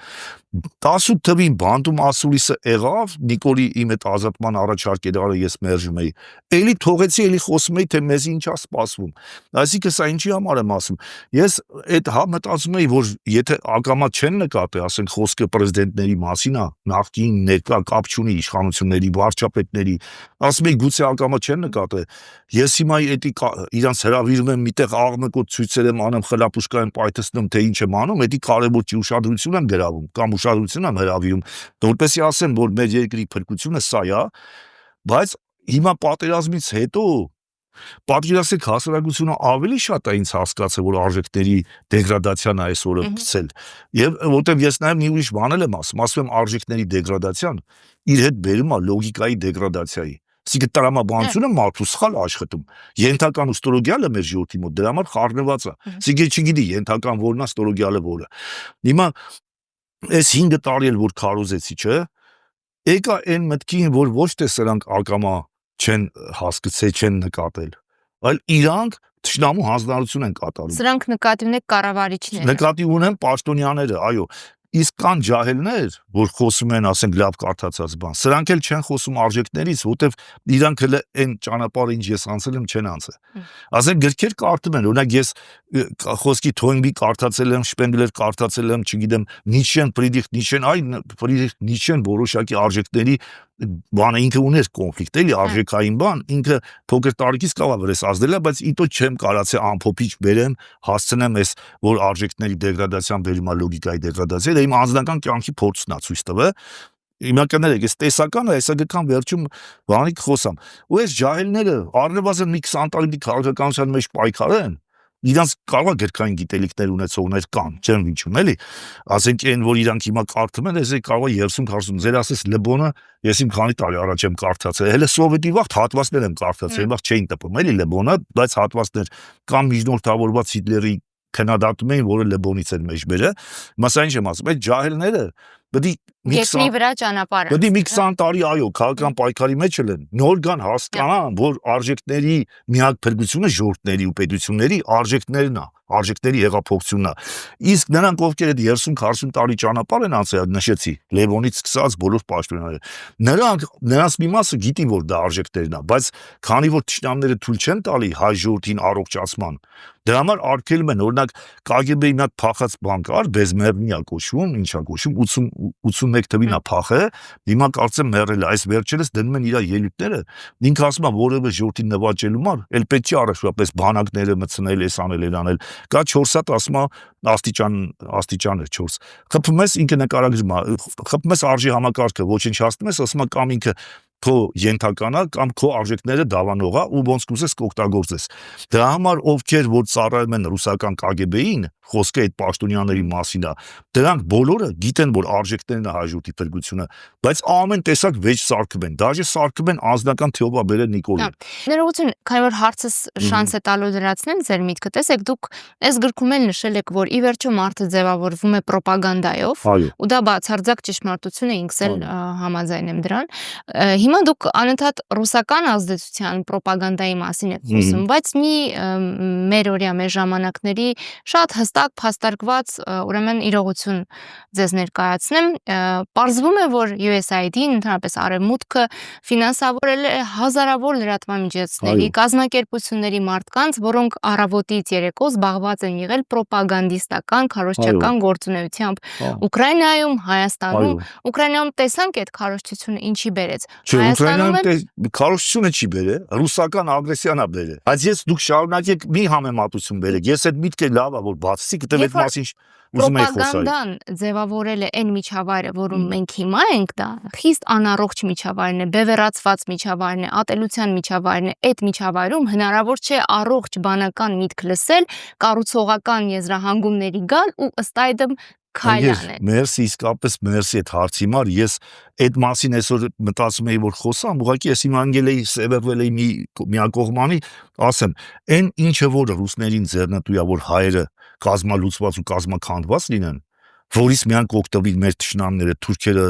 [SPEAKER 1] 18 թվականին բանտում ասուլիսը եղավ, Նիկոլի իմ այդ ազատման առաջարկերը ես մերժում էի։ Էլի թողեցի, էլի խոսում էի, թե մեզ ինչա սպասվում։ Այսինքն սա ինչի համար եմ ասում։ Ես այդ մտածում էի, որ եթե ակամա չեն նկատի, ասենք խոսքը պրեզիդենտների մասին է, նախկին ներկա կապ չունի իշխանությունների, վարչապետների, ասում էի գուցե ակամա չեն նկատի։ Ես հիմա էդի իրանց հրավիրում եմ միտեղ աղմկոտ ցույցեր եմ անում, խլապուշկային պայթեցնում, թե ինչ եմ անում, էդի կարևոր չի ուշադրություն եմ գրավում կամ ուշադրություն եմ հրավիրում, որպեսզի ասեմ, որ մեր երկրի փրկությունը սա է, բայց հիմա պատերազմից հետո պատկերացրեք հասարակությունը ավելի շատ է ինձ հասկացել, որ արժեքների դեգրադացիան է այսօրը գցել։ Եվ որտեվ ես նաև մի ուրիշ բան եմ ասում եմ արժեքների դեգրադացիան իր հետ բերում է լոգիկայի դեգրադացիայի։ Այսինքն տրամաբանությունը մարդու սխալ աշխատում։ Ենթական ու ստորոգյալը մեր ժողովրդի մոտ դրա համար խառնված է։ Այսինքն չգիտի ենթական որն է, ստորոգյալը որը։ Հիմա այս 5 տարի էլ որ քարոզեցի, չէ՞։ Եկա այն մտքին, որ ոչ թե սրանք ակամա չեն հասկացել, չեն նկատել, այլ իրանք թշնամու հանձնարարություն են կատարում։
[SPEAKER 2] Սրանք նկատի ունեք կառավարիչները։
[SPEAKER 1] Նկատի ունեմ պաշտոնյաները, այո։ Իսկ կան ջահելներ, որ խոսում են, ասենք, լավ կարդացած բան։ Սրանք էլ չեն խոսում արժեքներից, որտեվ իրանք էլ այն ճանապարհը, ինչ ես անցել եմ, չեն անցել։ Ասենք գրքեր կարդում են, օրինակ ես խոսքի Թոյնբի կարդացել եմ, Շպենգլեր կարդացել եմ, չգիտեմ, Նիչեն, Ֆրիդրիխ Նիչեն, Ֆրիդրիխ Նիչեն որոշակի արժեքների բանը ինքը ուներ կոնֆլիկտ էլի արժեքային բան, ինքը փոքր տարիքից կարող վրես ազդել է, բայց իտո չեմ կարացել ամփոփիչ բերեմ, հասցնեմ այս որ արժեքների դեգրադացիան վերումա լոգիկայի դեգրադացիա, դա իմ անձնական կյանքի փորձն է ցույց տվել։ Հիմա կներեք, այս տեսականը այսագական վերջում բանի կխոսամ։ Ու այս ջահելները առնվազն մի 20 տարի քաղաքականության մեջ պայքարեն, իրանց կարող է գրքային գիտելիքներ ունեցողներ կան, չեմ վիճում էլի, ասենք այն որ իրանք հիմա կարդում են, այս կարող է 30-40 ձեր ասես Լեբոնը, ես իմ քանի տարի առաջ եմ կարդացել, հələ սովետի վաղ հատվածներ եմ կարդացել, վաղ չէին տպում էլի Լեբոնը, բայց հատվածներ կամ միջնորդավորված Հիտլերի քննադատում էին, որը Լեբոնից էր մեջբերը, մասա ինչ եմ ասում, այդ ջահելները
[SPEAKER 2] Երկրի վրա ճանապարհը։
[SPEAKER 1] Պետք է մի 20 տարի այո, քաղաքական պայքարի մեջ են, նոր կան հասկանան, որ արժեքների միակ փրկությունը ժողովուրդների ու պետությունների արժեքներն է, արժեքների հեղափոխությունն է։ Իսկ նրանք ովքեր այդ 30-40 տարի ճանապարհ են անցել, նշեցի, Լևոնից սկսած բոլոր պաշտոնյաները, նրանց մի մասը գիտի, որ դա արժեքներն է, բայց քանի որ թշնամները թույլ չեն տալի հայ ժողովրդին առողջացման, դրա համար արգելում են, օրինակ KGB-ի մի հատ փախած բան կար, Բեզմերնիա կոչվում, ինչա կոչվում, 81 թվին է փախել, հիմա կարծեմ մեռել է, այս վերջերս դնում են իր ելույթները, ինքը ասում է որևէ ժողովրդին նվաճելու համար, էլ պետք չի առաջվապես բանակները մտցնել, էս անել, անել, կա 4 հատ ասում է աստիճան է 4, խփում ես ինքը նկարագրում է, խփում ես արժի համակարգը, ոչնչացնում ես, ասում է կամ ինքը քո ենթականա կամ քո արժեքները դավանողա ու ոնց կուզես կօգտագործես։ Դրա համար ովքեր որ ծառայում են ռուսական KGB-ին, խոսքը այդ պաշտոնյաների մասին է, դրանք բոլորը գիտեն, որ արժեքներն է հաջորդի փրկությունը, բայց ամեն տեսակ վեճ սարքում են, դաժե սարքում են անձնական թեոբաբերել Նիկոլին։
[SPEAKER 2] Ներողություն, քանի որ հարցս շանս է տալու դրացնել ձեր միտքը, տեսեք դուք այս գրքում էլ նշել եք, որ ի վերջո մարդը ձևավորվում է ռոպագանդայով, ու դա բացարձակ ճշմարտություն է, ինքս էլ համաձայն եմ դրան։ Հիմա դուք անընդհատ ռուսական ազդեցության ռոպագանդայի մասին եք խոսում, բայց մի մեր օրյա մեր ժամանակների շատ հստակ փաստարկված ուրեմն իրողություն ձեզ ներկայացնեմ, պարզվում է, որ USAID-ն ընդհանրապես արևմուտքը ֆինանսավորել է հազարավոր լրատվամիջոցների, կազմակերպությունների մարդկանց, որոնք առավոտից երեկո զբաղված են եղել ռոպագանդիստական, քարոզչական գործունեությամբ Ուկրաինայում, Հայաստանում, Ուկրաինայում տեսանք այդ քարոզչությունը ինչի բերեց։
[SPEAKER 1] Ուկրաինայում քարոզչությունը չի բերել, ռուսական ագրեսիան է բերել։ Բայց ես դուք շարունակեք մի համեմատություն բերեք։ Ես այդ միտքը լավ է որ բացի, գտեմ այդ մասին ուզում եի խոսալ։
[SPEAKER 2] Ռոպագանդան ձևավորել է այն միջավայրը, որում մենք հիմա ենք, դա խիստ անառողջ միջավայրն է, բևեռացված միջավայրն է, ատելության միջավայրն է։ Այդ միջավայրում հնարավոր չէ առողջ բանական միտք լսել, կառուցողական եզրահանգումների գալ ու ըստ այդմ քայլ անել։
[SPEAKER 1] Մերսի, իսկապես մերսի այդ հարցի համար, ես այդ մասին այսօր մտածում էի որ խոսամ, ուղղակի ես իմ անգել էի սևեռվել էի միակողմանի, ասեմ, այն ինչը որ ռուսներին ձեռնտու է, որ հայերը կազմալուծված ու կազմաքանդված լինեն, որից միանք օգտվի մեր թշնամները, թուրքերը,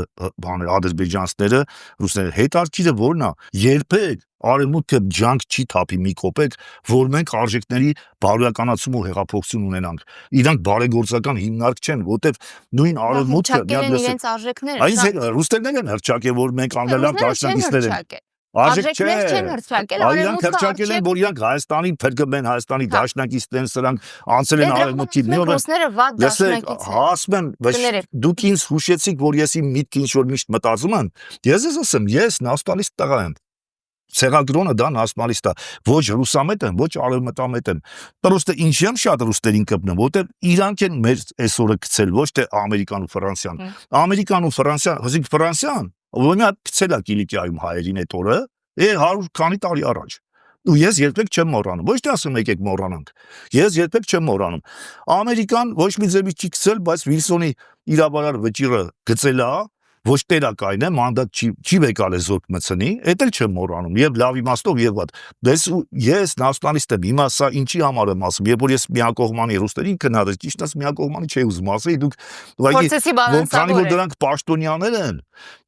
[SPEAKER 1] ադրբեջանցիները, ռուսները, հետարքիրը որն է, երբեք արևմուտքը ջանք չի թափի մի կոպեկ, որ մենք արժեքների բարոյականացում ու հեղափոխություն ունենանք։ Իրանք բարեգործական հիմնարկ չեն, որտեվ նույն արևմուտքը
[SPEAKER 2] իրենց արժեքները։
[SPEAKER 1] Այս ռուսներն են հրճակել, որ մենք անգլիան դաշնակիցներ ենք։
[SPEAKER 2] Արժեքներ չեն հրճակել,
[SPEAKER 1] իրանք հրճակել են, որ իրանք Հայաստանի փրկում են, Հայաստանի դաշնակիցներ են, սրանք անցել են արևմուտքի
[SPEAKER 2] ռուսները վատ դաշնակից են։
[SPEAKER 1] Ասում եմ, դուք ինձ հուշեցիք, որ ես իմ միտքը ինչ որ միշտ մտածում եմ, ես ասեմ, ես նասիոնալիստ տղա եմ։ Սեղագրոնը դա նասիոնալիստ է, ոչ ռուսամետ եմ, ոչ արևմտամետ եմ։ Պրոստը ինչի եմ շատ ռուսներին կպնում, որտեղ իրանք են մեր այսօրը գցել, ոչ թե Ամերիկան ու Ֆրանսիան։ Ամերիկան ու Ֆրանսիան, հսիկ Ֆրանսիան, ո՞ւմ է գցել է Կիլիկիայում հայերին այդ օրը, 100 քանի տարի առաջ։ Ու ես երբեք չեմ մոռանում, ոչ թե ասում եկեք մոռանանք։ Ես երբեք չեմ մոռանում։ Ամերիկան ոչ մի ձևի չի գցել, բայց Վիլսոնի իրավարար վճիռը գցել է, ոչ տերակային է, մանդատ չի եկալ է զորք մցնի, էդ էլ չեմ մոռանում, եւ լավ իմաստով եւ վատ։ Ես նասիոնալիստ եմ, հիմա սա ինչի համար եմ ասում, երբ որ ես միակողմանի ռուսներին քննադատել, ճիշտ ասած միակողմանի չէի ուզում ասել, դուք քանի որ դրանք պաշտոնյաներ են,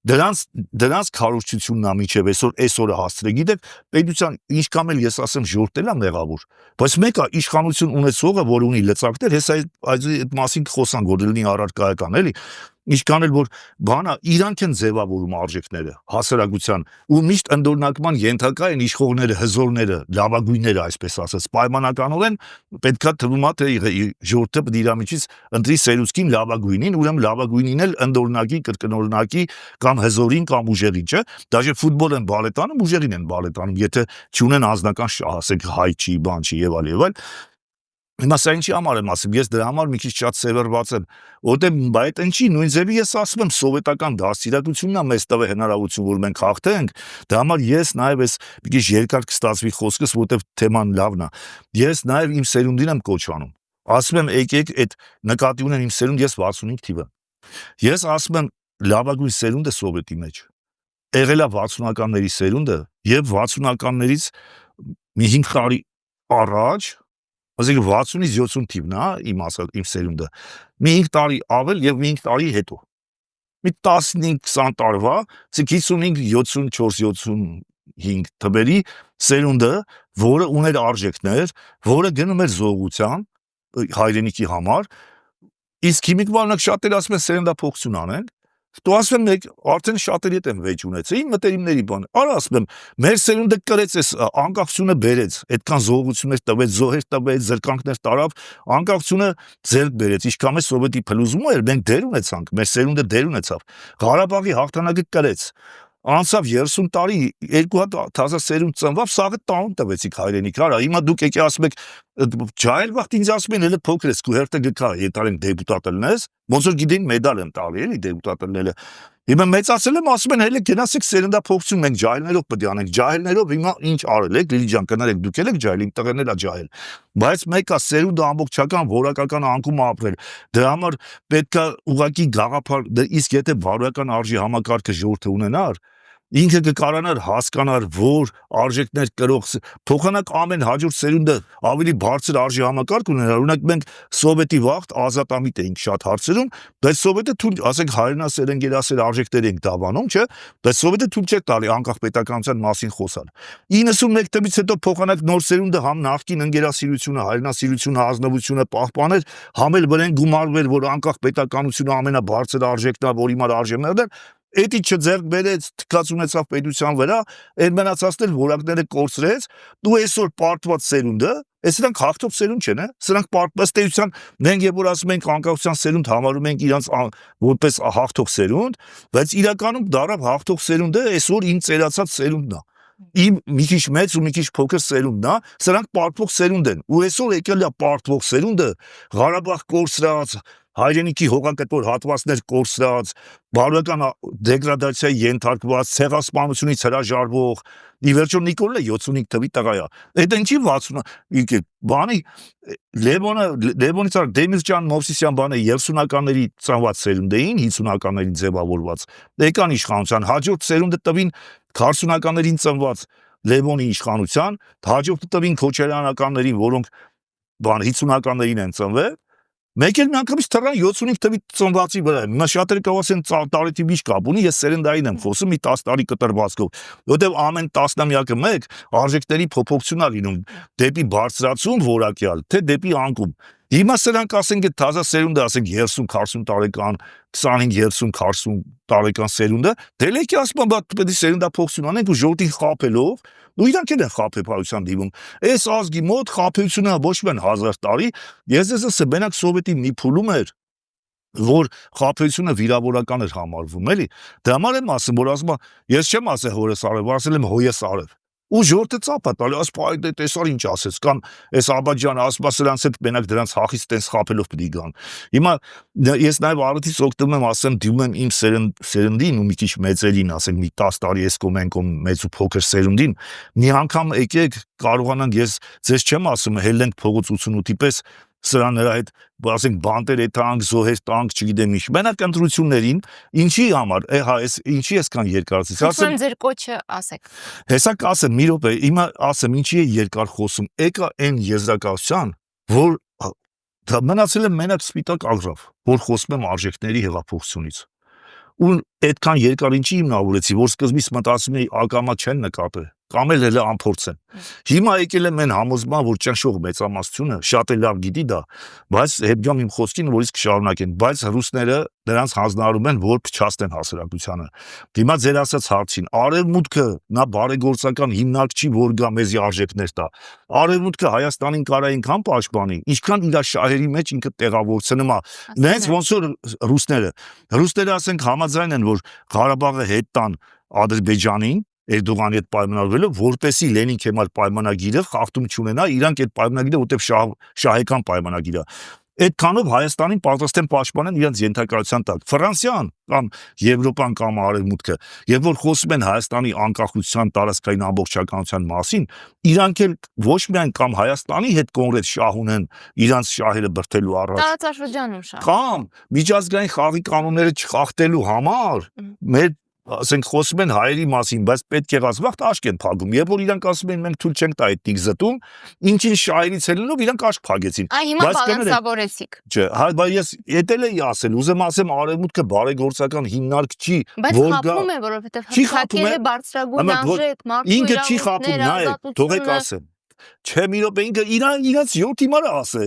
[SPEAKER 1] դրանց քարոզչությունն է միջև այսօրը հասցրել, գիտեք, պետության ինչքան էլ ես ասեմ ժողովուրդն է մեղավոր, բայց մեկը իշխանություն ունեցողը, որ ունի լծակներ, հեսա այդ մասին խոսանք, որ լինի առարկայական, էլի, ինչքան էլ որ բանը իրանք են ձևավորում արժեքները հասարակության ու միշտ ընդօրինակման ենթակա են իշխողները, հզորները, լավագույնները, այսպես ասած, պայմանականորեն պետքա թվում է թե ժողովուրդը պետք է իր միջից ընտրի սերուցքին լավագույնին, ուրեմն լավագույնին էլ ընդօրինակի, կրկնօրինակի կամ հզորին կամ ուժեղին, չէ՞։ Դաժե ֆուտբոլ են բալետանում, ուժեղին են բալետանում, եթե չունեն անձնական շահ, ասենք հայ չի, բան չի եւ այլ։ Հիմա սա ինչի համար եմ ասում, ես դրա համար մի քիչ շատ սևեռված եմ, որտեղ բայց ինչի նույն ձևի ես ասում եմ սովետական դաստիարակությունն է մեզ տվել հնարավորություն, որ մենք հաղթենք, դրա համար ես նաև ես մի քիչ երկար կստացվի խոսքս, որտեղ թեման լավն է, ես նաև իմ սերունդին եմ կոչ անում, ասում եմ եկեք այդ նկատի ունեն իմ սերունդ, ես 65 թիվը, ես ասում եմ լավագույն սերունդը սովետի մեջ, եղել է 60-ականների սերունդը եւ 60-ականներից մի 5 տարի առաջ ասենք 60-ից 70 թիվն է իմ սերունդը, մի 5 տարի ավել եւ մի 5 տարի հետո, մի 15-20 տարվա, 55-74-75 թվերի սերունդը, որը ուներ արժեքներ, որը գնում էր զողության հայրենիքի համար, իսկ հիմիկվա օրինակ շատերը ասում են սերնդափոխություն անենք, դու ասում եմ արդեն շատերի հետ եմ վեճ ունեցել, իմ մտերիմների բան, արա ասում եմ, մեր սերունդը կրեց էս անկախությունը բերեց, այդքան զողություններ տվեց, զոհեր տվեց, զրկանքներ տարավ, անկախությունը ձեռք բերեց, ինչքան է սովետի փլուզումը էր, մենք դեր ունեցանք, մեր սերունդը դեր ունեցավ, Ղարաբաղի հաղթանակը կրեց, անցավ 30 տարի, 2 հատ սերունդ ծնվավ, սաղը տանուն տվեցիք հայրենիք, արա, հիմա դուք եկի ասում եք, ջահել վաղտ ինձ ասում են, հելը փոքր ես, քու հերթը գկա, եթե դեպուտատ լնես, ոնց որ գիտեն մեդալ եմ տալի, էլի դեպուտատ լնելը, հիմա մեծացել եմ, ասում են, հելը գնացեք սերնդափոխություն, մենք ջահելներով պետք է անենք, ջահելներով հիմա ինչ արել եք, Լիլի ջան, կներեք, դուք եք ջահել, իմ տղերն էլ ջահել, բայց մեկը սերունդը ամբողջական որակական անկում ապրել, դրա համար պետք է ուղղակի գաղափար, իսկ եթե բարոյական արժի համակարգը ժողովուրդը ունենար, ինքը կկարանար հասկանար, որ արժեքներ կրող փոխանակ ամեն հաջորդ սերունդը ավելի բարձր արժի համակարգ ունենար, օրինակ մենք սովետի վաղտ ազատամիտ էինք շատ հարցերում, բայց սովետը թույլ, ասենք հայրենասեր ընկերասեր արժեքներ ենք դավանում, չէ՞, բայց սովետը թույլ չէր տալի անկախ պետականության մասին խոսալ։ 91 թվականից հետո փոխանակ նոր սերունդը համ նախկին ընկերասիրությունը, հայրենասիրությունը, ազնվությունը պահպաներ, համ էլ վրեն գումարվեր, որ անկախ պետականությունը ամենաբարձր արժեքն է, որ հիմա արժեքներն են, Էդի չձեռք բերեց, թքած ունեցավ պետության վրա, այդ մնացածներ որակները կորցրեց, դու այսօր պարտված սերունդը, այս սրանք հաղթող սերունդ չեն, սրանք ըստ էության մենք երբ որ ասում ենք անկախության սերունդ համարում ենք իրանց որպես հաղթող սերունդ, բայց իրականում դարավ հաղթող սերունդը այսօր իմ ծերացած սերունդն է։ Իմ մի քիչ մեծ ու մի քիչ փոքր սերունդն է, սրանք պարտվող սերունդ են։ Ու այսօր եկել է պարտվող սերունդը, Ղարաբաղ կորցրած, հայրենիքի հողակտոր հատվածներ կորցրած, բարոյական դեգրադացիայի ենթարկված, ցեղասպանությունից հրաժարվող, ի վերջո Նիկոլը 75 թվի տղա է։ Այդ ինչի 60 բանի Լևոնից առ Դեմիրճան Մովսիսյան բանը 30-ականների ծնված սերունդ էին, 50-ականներին ձևավորված։ Եկան իշխանության, հաջորդ սերունդը տվին 40-ականներին ծնված Լևոնի իշխանության, հաջորդը տվին Քոչարյանականներին, որոնք 50-ականներին են ծնվել։ Մեկ էլ միանգամից թռան 75 թվի ծնվածի վրա։ Հիմա շատերը կարող ասեն տարեթիվ ինչ կապ ունի, ես սերնդային եմ խոսում մի 10 տարի կտրվածքով, որովհետև ամեն տասնամյակը մեկ արժեքների փոփոխություն է լինում դեպի բարձրացում որակյալ, թե դեպի անկում։ Հիմա սրանք ասենք այդ թազա սերունդը, ասենք 30-40 տարեկան, 25-30-40 տարեկան սերունդը, դելեկի ասում եմ, պետք է սերնդափոխություն անենք ու ժողովրդին խաբելով, ու իրանք են խաբեբայության դիմում։ Այս ազգի մոտ խաբեությունը ոչ միայն 1000 տարի, ես ասեմ, մենակ սովետի մի փուլում էր, որ խաբեությունը վիրավորական էր համարվում, էլի։ Դրա համար եմ ասում, որ ասում ես չեմ ասել հորս արև, ասել եմ հոյս արև։ Ու ժողովուրդը ծափա տալի, ասում է տեսար ինչ ասեց, կամ այս Աբաջանը ասում է սրանց հետ մենակ դրանց հախից տես խաբելով պիտի գան։ Հիմա ես նաև առիթից օգտվում եմ, ասեմ, դիմում եմ իմ սերնդին ու մի քիչ մեծերին, ասենք մի 10 տարի ես կոմենկոմ մեծ ու փոքր սերունդին, մի անգամ եկեք կարողանանք, ես ձեզ չեմ ասում, հելենք փողոց 88-ի պես սրա նրա հետ, ասենք, բանտեր էտանք, զոհեր տանք, չգիտեմ ինչ, մենակ ընտրություններին, ինչի համար, ինչի այսքան երկարացից,
[SPEAKER 2] ասեմ ձեր կոչը ասեք։
[SPEAKER 1] Հեսա կասեմ, մի րոպե, հիմա ասեմ, ինչի է երկար խոսում, եկա այն եզրակացության, որ մնացել եմ մենակ սպիտակ ագռավ, որ խոսում եմ արժեքների հեղափոխությունից։ Ու այդքան երկար ինչի հիմնավորեցի, որ սկզբից մտածում էի ակամա չեն նկատել, կամ էլ հələ անփորձ են։ Հիմա եկել եմ այն համոզման, որ ճնշող մեծամասնությունը շատ էլ լավ գիտի դա, բայց հետգամ իմ խոսքին, որ իսկ շարունակեն, բայց ռուսները նրանց հանձնարարում են, որ փչացնեն հասարակությանը։ Դիմա ձեր ասած հարցին, արևմուտքը նա բարեգործական հիմնարկ չի, որ գա մեզի արժեքներ տա։ Արևմուտքը Հայաստանին կարա ինքան պաշտպանի, ինչքան իր շահերի մեջ ինքը տեղավորցնում է։ Նենց ոնց որ ռուսները ասենք համաձայն են, որ Ղարաբաղը հետ տան Ադրբեջանին, Էրդողանի հետ պայմանավորվելով, որպեսի Լենին Քեմալ պայմանագիրը խախտում չունենա, իրանք այդ պայմանագիրը որտեղ շահեկան պայմանագիր է։ Այդքանով Հայաստանին պատրաստ են պաշտպանել իրենց ենթակայության տակ։ Ֆրանսիան կամ Եվրոպան կամ Արևմուտքը, երբ որ խոսում են Հայաստանի անկախության տարածքային ամբողջականության մասին, իրանք էլ ոչ միայն կամ Հայաստանի հետ կոնկրետ շահ ունեն իրանց շահերը բրդելու առաջ,
[SPEAKER 2] տարածաշրջանում շահ,
[SPEAKER 1] կամ միջազգային խաղի կանոնները չխախտելու համար մեր ասենք խոսում են հայերի մասին, բայց պետք եղած վաղ աշկ են փակում։ Երբ որ իրանք ասում են մենք թույլ չենք տա այդ տիգզտում, ինչին շահերից ելնելով իրանք աշկ փակեցին։
[SPEAKER 2] Հիմա բալանսավորեցիք։
[SPEAKER 1] Չէ, բայց ես էտել էի ասել, ուզեմ ասեմ արևմուտքը բարեգործական հիմնարկ չի,
[SPEAKER 2] որ խափում է, որովհետև հակել է բարձրագույն արժեք, մարդու
[SPEAKER 1] ինքը չի խափում, նայեք, թողեք ասեմ։ Չէ, մի րոպե ինքը իրանց 7 հիմարը ասե։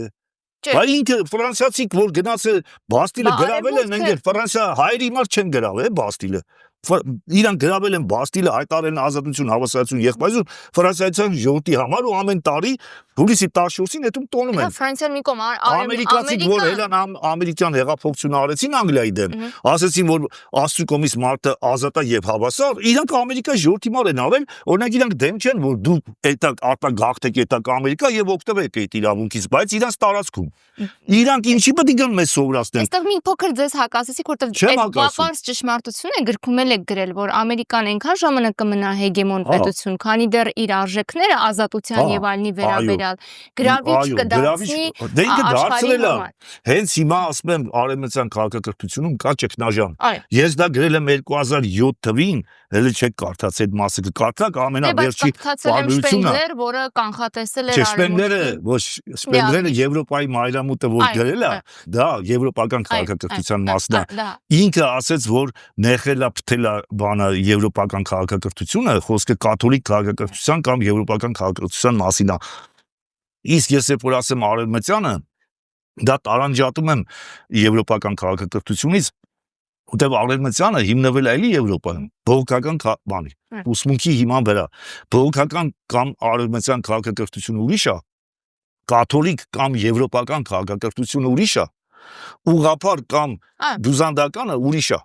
[SPEAKER 1] Բայց ինքը ֆրանսիացիք որ գնացել Բաստիլը գրավել են, ընկեր Ֆրանսիա հայերի մարդ չեն գրավել, Բաստիլը։ Իրան գրավել են Բաստիլը, հայտարարել են ազատություն, հավասարություն, եղբայրություն Ֆրանսիացիական ժողովրդի համար ու ամեն տարի հուլիսի 14-ին հետում տոնում են։
[SPEAKER 2] Ֆրանսիան մի կողմ,
[SPEAKER 1] ամերիկացիք որ հելան ամերիկյան հեղափոխություն արեցին Անգլիայի դեմ, ասեցին որ Աստծո կողմից մարդը ազատ է եւ հավասար, իրանք Ամերիկայի ժողովրդի մար են արել, օրինակ իրանք դեմ չեն որ դու այդտեղ արտագաղթեք այդտեղ Ամերիկա եւ օգտվեք այդ իրավունքից, բայց իրանք տարածքում իրանք ինչի պետք է գան մեզ սովորացնեն։
[SPEAKER 2] Այստեղ մի փոքր ձեզ հակասեցիք, որտեղ այդ պապանց ճշմարտությունը գրքում էլ է գրել, որ Ամերիկան այնքան ժամանակ կմնա հեգեմոն պետություն, քանի դեռ իր արժեքները ազատության եւ այլնի վերաբերյալ գրավիչ կդարձնի աշխարհի։
[SPEAKER 1] Հենց հիմա ասում եմ արևմտյան քաղաքակրթությունում կա ճգնաժամ։ Ես դա գրել եմ 2007 թվին, հələ չեք կարդաց այդ մասը, կկարդաք ամենավերջի
[SPEAKER 2] պարբերությունը, որը կանխատեսել էր
[SPEAKER 1] Շպենգլերը, ոչ, Շպենգլերը Եվրոպայի մայրամուտը որ գրել է, դա եվրոպական քաղաքակրթության մասն է։ Ինքը ասեց, որ նեղել է փթել է բանը եվրոպական քաղաքակրթությունը, խոսքը կաթոլիկ քաղաքակրթության կամ եվրոպական քաղաքակրթության մասին է։ Իսկ ես երբ որ ասեմ արևմտյանը, դա տարանջատում եմ եվրոպական քաղաքակրթությունից, որտեղ արևմտյանը հիմնվել է էլի Եվրոպայում, բողոքական բանի, ուսմունքի հիման վրա, բողոքական կամ արևմտյան քաղաքակրթությունը ուրիշ է, կաթոլիկ կամ եվրոպական քաղաքակրթությունը ուրիշ է, ուղղափառ կամ բյուզանդականը ուրիշ է։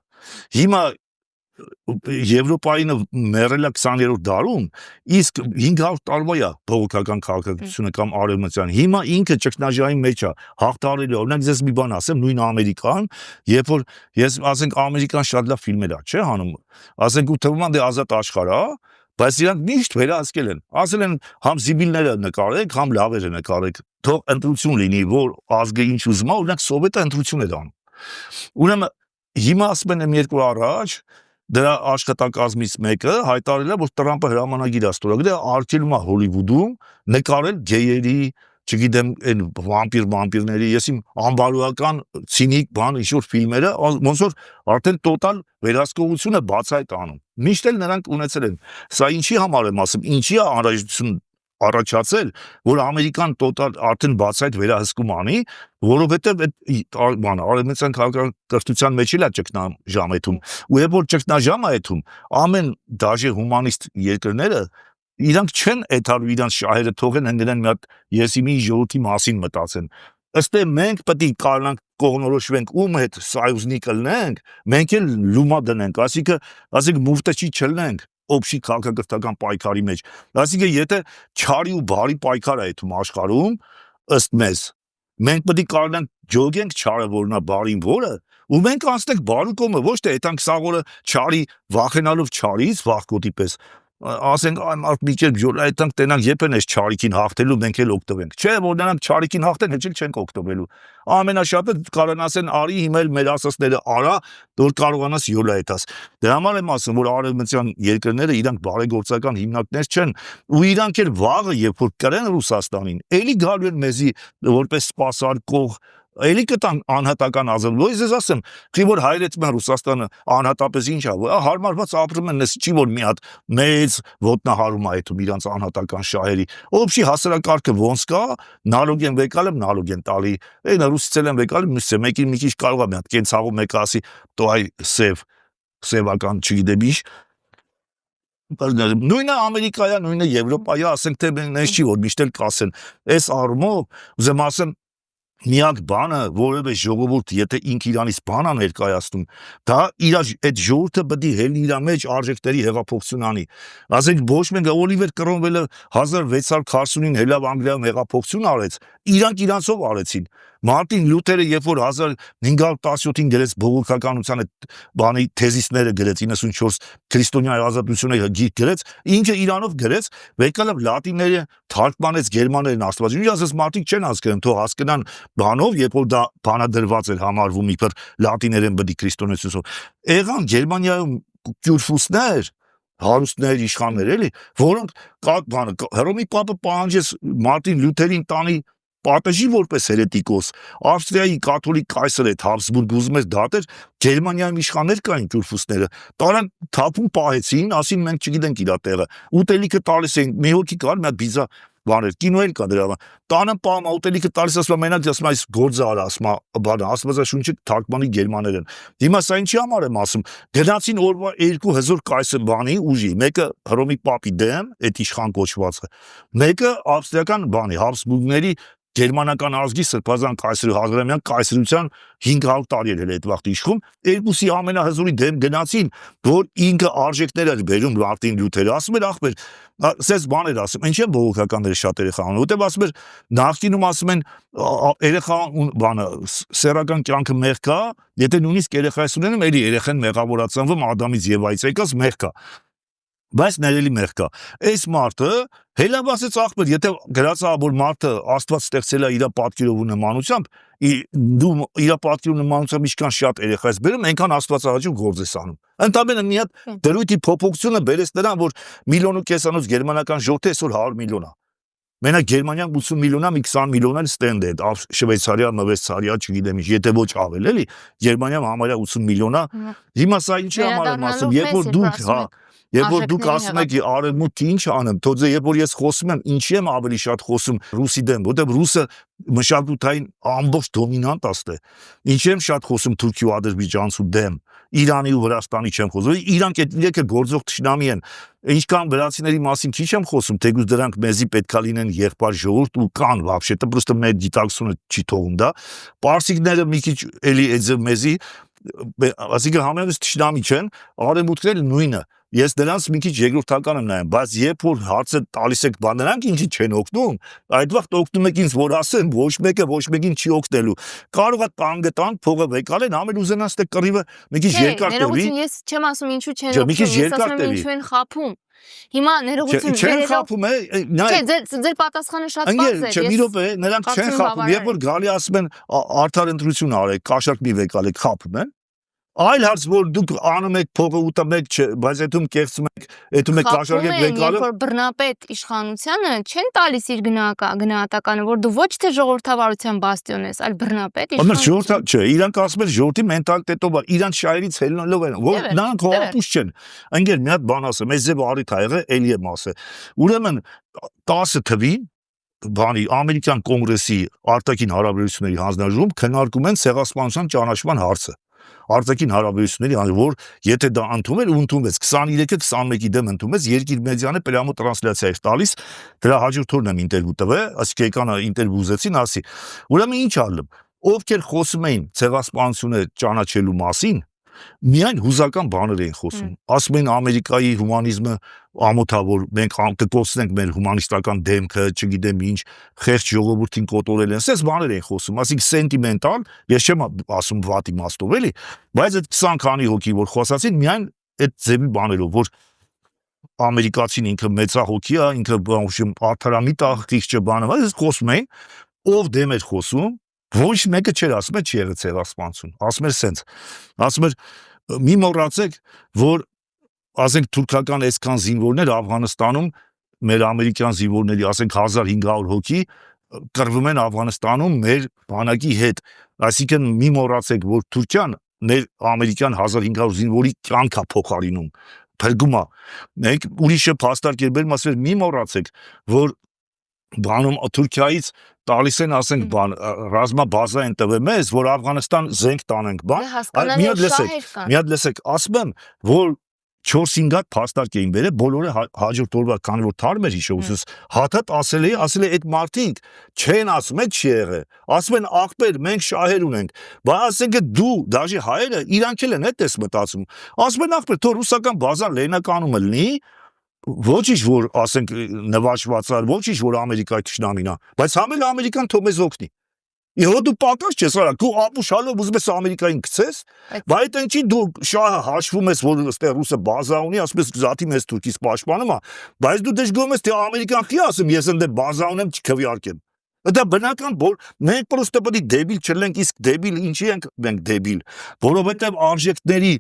[SPEAKER 1] Հիմա Եվրոպայինը մեռել է 20-րդ դարում, իսկ 500 տարվա է բողոքական քաղաքակրթությունը կամ արևմտյան։ Հիմա ինքը ճգնաժամի մեջ է, հաղթարել է։ Օրինակ ես մի բան ասեմ, նույն Ամերիկան, երբ որ ես ասենք Ամերիկան շատ լավ ֆիլմեր է, չէ՞ հանում։ Ասենք ու թվում է դե ազատ աշխարհ է, բայց իրանք միշտ վերահսկել են։ Ասել են համ զիբիլները նկարեք, համ լավերը նկարեք։ Թող ընտրություն լինի, որ ազգը ինչ ուզում է, օրինակ սովետը ընտրություն է անում։ Ուրեմն հիմա ասում են 2 օր առաջ դրա աշխատակազմից մեկը հայտարարել է, որ Տրամպը հրամանագիր է ստորագրել, արգելում է Հոլիվուդում նկարել գեյերի, չգիտեմ, այն վամպիրների, ես իմ անբարոյական ցինիկ բան ինչ-որ ֆիլմերը, ոնց որ արդեն տոտալ վերահսկողությունը բացայտ անում։ Միշտ էլ նրանք ունեցել են։ Սա ինչի համար եմ ասում, ինչի է անհրաժեշտություն առաջացել, որ Ամերիկան տոտալ արդեն բացայտ վերահսկում անի, որովհետև այդ բանը արևմտյան քաղաքակրթության մեջ էլ է ճգնաժամ այդում։ Ու երբ որ ճգնաժամ է այդում, ամեն դաժե հումանիստ երկրները իրանք չեն էթարու իրանք շահերը թողեն հնգնեն մի հատ եսիմի ժողովրդի մասին մտածեն։ Ըստ մենք պետք է կարողանանք կողնորոշվենք ում հետ սայուզնիկ լինենք, մենք էլ լումա դնենք, ասիկ մուֆտեչի չլնենք օբշի քաղաքակրթական պայքարի մեջ։ Այսինքն եթե չարի ու բարի պայքար է այդում աշխարհում, ըստ մեզ, մենք պետք է կարողանանք ջոգենք չարը, որն է բարին որը, ու մենք անցնենք բարու կողմը, ոչ թե այդանք սաղորը չարի վախենալով չարից վախկոտի պես, ասենք այ մարդ մի կերպ ջոլ այդանք տենանք երբ են այս չարիքին հաղթելու մենք էլ օգտվենք։ Չէ, որ նրանք չարիքին հաղթեն, հեչ չենք օգտվելու։ Ամենաշատը կարողան ասեն արի հիմա էլ մեր ասածները արա, որ կարողանաս յոլա այդաս։ Դրա համար եմ ասում, որ արևմտյան երկրները իրանք բարեգործական հիմնարկներ չեն, ու իրանք էլ վաղը երբ որ կրեն Ռուսաստանին, էլի գալու են մեզի որպես սպասարկող էլի կտան անհատական ազատ։ Ես ասեմ, չի որ հայրեցին Ռուսաստանը անհատապես ինչ է, հարմարված ապրում են, չի որ մի հատ մեծ ոտնահարում է այդում իրանց անհատական շահերի։ Օբշի հասարակարգը ոնց կա, նալոգ են վեկալը, նալոգ են տալի։ Այն ռուսիցել են վեկալը, մյուսը մեկին մի քիչ կարող է մի հատ կենցաղում մեկը ասի, «Տո այ սևական չգիտեմ ինչ»։ Նույնը Ամերիկայա, նույնը Եվրոպայա, ասենք թե նենց չի որ միշտ էլ կասեն։ Այս առումով ուզեմ ասեմ միակ բանը, որևէ ժողովուրդ, եթե ինքը իրանից բան է ներկայացնում, դա իր այդ ժողովուրդը պետք է հելի իր մեջ արժեքների հեղափոխություն անի։ Ասենք ոչ մենք Օլիվեր Կրոմվելը 1649 հելավ Անգլիայում հեղափոխություն արեց, իրանք իրանցով արեցին։ Մարտին Լյութերը երբ որ 1517-ին գրեց բողոքականության այդ բանի թեզիսները գրեց 94 քրիստոնյա ազատությունը գիրք գրեց, ինքը իրանով գրեց, վեկալով լատիները թարգմանեց գերմաներեն աստվածություն, ինչ ասես մարդիկ չեն հասկանում, թող հասկանան բանով, երբ որ դա բանադրված էր համարվում իբր լատիներեն բդի քրիստոնեությունով։ Եղան Գերմանիայում կյուրֆուսներ, հարուստներ, իշխաններ էլի, որոնք Հռոմի պապը պահանջեց Մարտին Լյութերին տանի պատժի որպես հերետիկոս, Ավստրիայի կաթոլիկ կայսր այդ Հաբսբուրգ ուզում էր դատեր, Գերմանիայում իշխաններ կային կյուրֆուսները, տարան թափում պահեցին, ասին մենք չգիտենք իր տեղը, ուտելիքը տալիս էին, մի հոգի կար, մի հատ բիզա բաներ, կինո էլ կա դրա, տանը պահում ուտելիքը տալիս, ասում մենակ ասում այս գործը արա, ասում բանը, աստվածաշունչը թարգմանի գերմաներեն։ Հիմա սա ինչի համար եմ ասում, գնացին օրվա երկու հզոր կայսր բանի ուժի, մեկը Հռոմի պապի դեմ, այդ իշխան կոչվածը, մեկը ավստրիական բանի, Հաբսբուրգների գերմանական ազգի սրբազան կայսրի Հազարամյան կայսրության 500 տարի էր այդ վաղտ իշխում, երկուսի ամենահզորի դեմ գնացին, որ ինքը արժեքներ էր բերում Մարտին Լյութերը, ասում էր ախպեր, սենց բաներ ասում, ինչ են բողոքականները շատ երեխա անում, որտեղ ասում էր նախկինում ասում են երեխա բանը սեռական կյանքը մեղք է, եթե նույնիսկ երեխայս ունենում, էլի երեխան մեղավորացնվում Ադամից Եվայից եկած մեղք է։ Բայց ներելի մեղք կա։ Այս մարդը հելավ ասեց ախպեր, եթե գրածա որ մարդը Աստված ստեղծել է իր պատկերով ու նմանությամբ, դու իր պատկերով նմանությամբ ինչքան շատ երեխայից բերում, այնքան Աստվածահաճո գործ ես անում։ Ընդամենը մի հատ դրույթի փոփոխությունը բերեց նրան, որ 1,5 միլիոնով գերմանական ժողովուրդը այսօր 100 միլիոն է։ Մենակ Գերմանիան 80 միլիոն է, մի 20 միլիոն էլ ստենդ է, Շվեյցարիա, Նվեսցարիա, չգիտեմ ինչ, եթե ոչ ավել էլի, Գերմանիան համարյա 80 միլիոն է։ Հիմա սա ինչի համար եմ ասում, երբ որ դուք ասում եք արևմուտքի ինչ անեմ, թող երբ որ ես խոսում եմ, ինչի եմ ավելի շատ խոսում ռուսի դեմ, որտեղ ռուսը մշակութային ամբողջ դոմինանտ աստ է։ Ինչի եմ շատ խոսում Թուրքի ու Ադրբեջանցու դեմ, Իրանի ու Վրաստանի չեմ խոսում, իրանք այդ իրեքը գործող թշնամի են։ Ինչքան վրացիների մասին քիչ եմ խոսում, թեկուզ դրանք մեզի պետքա լինեն եղբայր ժողովուրդ ու կան вообще-то просто մեր դիտակցությունը չի թողում դա։ Պարսիկները մի քիչ էլի այդ մեզի, ասիկա համենայնիվ թշնամի չեն, արևմուտքները նույնը։ Ես նրանց մի քիչ երկրորդական եմ նայում, բայց երբ որ հարցը տալիս եք բան, նրանք ինչի չեն օգնում, այդ վաղտ օգնում եք ինձ, որ ասեմ, ոչ մեկը ոչ մեկին չի օգնելու։ Կարող է տանգը տան, փողը վեկալեն, ամեն ուզենաս թե կռիվը մի քիչ երկար տևի։
[SPEAKER 2] Ես չեմ ասում ինչու չեն օգնում, ես ասում եմ ինչու են խափում։ Հիմա ներողություն
[SPEAKER 1] չեն խափում է,
[SPEAKER 2] չէ, ձեր պատասխանը շատ բարձր է։
[SPEAKER 1] Չէ, մի րոպե, նրանք չեն խափում, երբ որ գալի ասում են արդար ընտրություն արեք, կաշառք մի վեկալեք, խափում են։ Այլ հարց որ դուք անում եք փողը ուտում եք, բայց այդում կեղծում եք, այդում եք կաշառք եք վեկալը։
[SPEAKER 2] Երբ որ բռնապետ իշխանությանը չեն տալիս իր գնահատականը, որ դու ոչ թե ժողովրդավարության բաստիոն ես, այլ բռնապետ
[SPEAKER 1] իշխանություն։ Չէ, իրանք ասում են ժողովրդի մենտալիտետով, իրանք շահերից ելնելով են, որ նրանք հողապուշ չեն։ Ընկեր մի հատ բան ասեմ, այս ձև առիթ ա եղել, էլի եմ ասել։ Ուրեմն 10 թվին բանի ամերիկյան կոնգրեսի արտաքին հարաբերությունների հանձնաժողովում քննարկում են ցեղասպանության ճանաչման հարցը։ Արտաքին հարաբերությունների որ եթե դա ընդունել ու ընդունվեց 23-ը 21-ի դեմ ընդունվեց երկիր մեդիանը պրյամո տրանսլյացիա էր տալիս դրա հաջորդ օրն եմ ինտերվյու տվել ասիկ եկան ինտերվյու ուզեցին ասի ուրեմն ինչ արել ովքեր խոսում էին ցեղասպանությունը ճանաչելու մասին միայն հուզական բաներ էին խոսում ասում են Ամերիկայի հումանիզմը ամոթավոր մենք կկորցնենք մեր հումանիստական դեմքը չգիտեմ ինչ խեղճ ժողովրդին կոտորել են ասես բաներ էին խոսում ասիկ սենտիմենտալ ես չեմ ասում վատի մաստով էլի բայց այդ 20 քանի հոգի որ խոսացին միայն այդ ձևի բաներով որ ամերիկացին ինքը մեծահոգի է ինքը բանուշում արդարամիտ աղքիչ բանը բայց խոսում էին ով դեմ էր խոսում ոչ մեկը չէր ասում է չի եղել ցեղասպանություն ասում էր սենց ասում էր մի մոռացեք որ ասենք թուրքական այսքան զինվորներ Աֆղանստանում մեր ամերիկյան զինվորների ասենք 1500 հոգի կռվում են Աֆղանստանում մեր բանակի հետ Այսինքն մի մոռացեք, որ Թուրքիան ներ ամերիկյան 1500 զինվորի կյանքա փոխարինում։ Փրկում է։ Մենք ուրիշը փաստարկել բերում ասել մի մոռացեք, որ բանում Թուրքիայից տալիս են, ասենք, բան ռազմաբազա են տվել մեզ, որ Աֆղանստան զենք տանենք, բան։ Մի հատ լսեք, ասում եմ, որ 4-5 հատ փաստարկ էին բերել, բոլորը հաջորդ օրվա քանի որ թարմ էր հիշողությունս, հաթաթ ասել է այդ մարդիկ չեն ասում, չի եղել։ Ասում են ախպեր, մենք շահեր ունենք։ Բայց ասենք դու, դաժե հայերը իրանք էլ են այդպես մտածում։ Ասում են ախպեր, թող ռուսական բազան Լեննականումը լինի, ոչինչ որ ասենք նվաճված է, ոչինչ որ Ամերիկայի թշնամին է, բայց համել Ամերիկան թող մեզ օգնի։ Իհո դու պակաս չես արա, քո ապուշալով ուզում ես Ամերիկային գցես, բայց այնչի դու շահը հաշվում ես, որ այստեղ ռուսը բազա ունի, ասում ես զաթի մեզ Թուրքից պաշտպանում է, բայց դու դժգոհում ես թե Ամերիկան չի ասում, ես ընդ բազա ունեմ չքվյարկեմ։ Դա բնական, որ մենք պրոստը պետք է դեբիլ չլենք, իսկ դեբիլ ինչի ենք մենք դեբիլ, որովհետև արժեքների,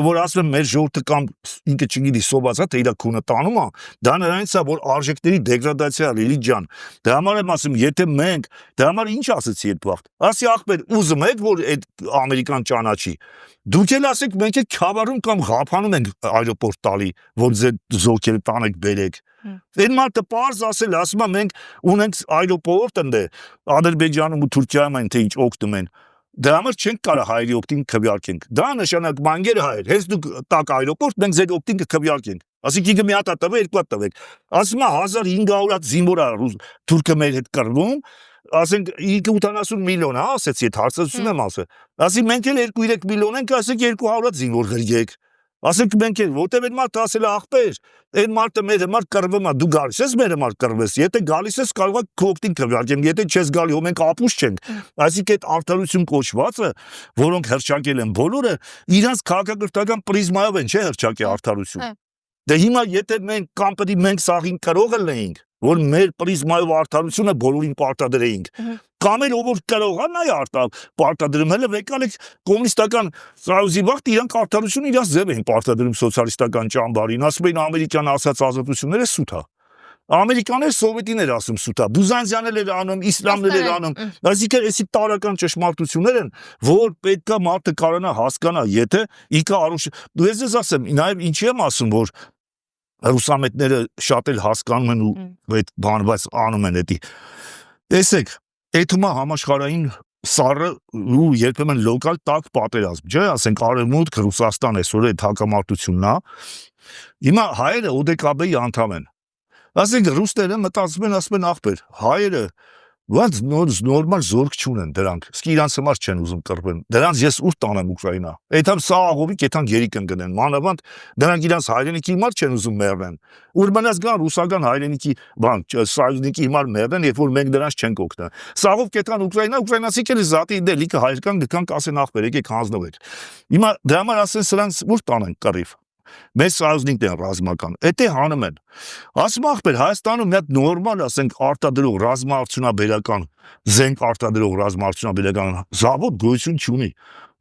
[SPEAKER 1] որ ասում եմ մեր ժողովուրդը կամ ինքը չգիտի սոված է, թե իր քունը տանում է, դա նրանից է, որ արժեքների դեգրադացիա լիլի ջան։ Դրա համար եմ ասում, եթե մենք, դրա համար ինչ ասեցի այդ վաղ, ասի ախպեր, ուզում եք, որ այդ Ամերիկան ճանաչի, դուք էլ ասեք, մենք էլ Քավառում կամ Ղափանում ենք այրոպորտ տալի, որ զորքերը տանեք բերեք։ Այդ մարդը պարզ ասել, ասում է մենք ունենք այրոպորտ ընդ Ադրբեջանում ու Թուրքիայում են թե ինչ օգնում են։ Դրա համար չենք կարող հայերի օգտին քվյարկենք։ Դա նշանակում անգեր հայեր, հենց դուք տակ այրոպորտ, մենք ձեր օգտին կքվյարկենք։ Ասիկի մի հատ տվեք, երկու հատ տվեք։ Ասում է 1500 հատ զինվոր է թուրքը մեր հետ կռվում, ասենք 80 միլիոն, հա, ասեցի այդ հարցազրույցում եմ ասել։ Ասի մենք էլ 2-3 միլիոն ենք, ասեք 200 հատ զինվոր գրգեք։ Ասենք մենք էլ, որտեվ այդ մարդը ասել է ախպեր, այդ մարդը մեր համար կռվում է, դու գալիս ես մեր համար կռվես, եթե գալիս ես կարող է քո օգտին քվյարկեմ, եթե չես գալի, հո մենք ապուշ չենք։ Այսինքն այդ արդարություն կոչվածը, որոնք հրճակել են բոլորը, իրանց քաղաքակրթական պրիզմայով են, չէ՞ հրճակի արդարություն։ Դե հիմա եթե մենք կամ պետք է մենք սաղին կրողը լինենք, որ մեր պրիզմայով արդարությունը բոլորին պարտադրեինք, կամ էլ ով որ կարող է նայ պարտադրում, հələ եկալեք կոմունիստական սոյուզի վաղտ իրանք արդարությունը իրաց ձև էին պարտադրում սոցիալիստական ճամբարին, ասում էին ամերիկյան ասած ազատությունները սուտ է։ Ամերիկաներ սովետիներ ասում սուտա, Բուզանզյանել էր անում, իսլամներ էր անում, այսինքն էսի տարական ճշմարտություններ են, որ պետքա մարդը կարողանա հասկանա, եթե իքա արուշ, դու ես ասեմ, նաև ինչի եմ ասում, որ ռուսամետները շատ էլ հասկանում են ու այդ բան, բայց անում են էդի։ Տեսեք, էթումա համաշխարհային սառը ու երբեմն լոկալ տակ պատերազմ, չէ՞, ասենք Արևմուտք, Ռուսաստան այսօր այդ հակամարտությունն է։ Հիմա հայերը ՕԴԿԲ-ի անդամ են։ Ասենք ռուսները մտածում են, ասում են ախպեր, հայերը ոնց նորմալ զորք չունեն դրանք, իսկ իրանց համար չեն ուզում կռվեն, դրանց ես ուր տանեմ Ուկրաինա, այդամ սա աղովիկ այդան գերի կընկնեն, մանավանդ դրանք իրանց հայրենիքի համար չեն ուզում մեռնեն, ուր մնաց գան ռուսական հայրենիքի բան, սայուզնիկի հիմար մեռնեն, երբ որ մենք դրանց չենք օգնա, սաղով կետան Ուկրաինա, ուկրաինացիք էլ զատի դե լիքը հայրական գկան կասեն ախպեր, եկեք հանձնվեք, հիմա դրա համար ասեն սրանց ուր տանեն կռիվ, մեծ սայուզնիկներ են ռազմական, էդե հանում են, ասում ախպեր Հայաստանում մի հատ նորմալ, ասենք արտադրող ռազմաարդյունաբերական, զենք արտադրող ռազմաարդյունաբերական զավոդ գոյություն չունի,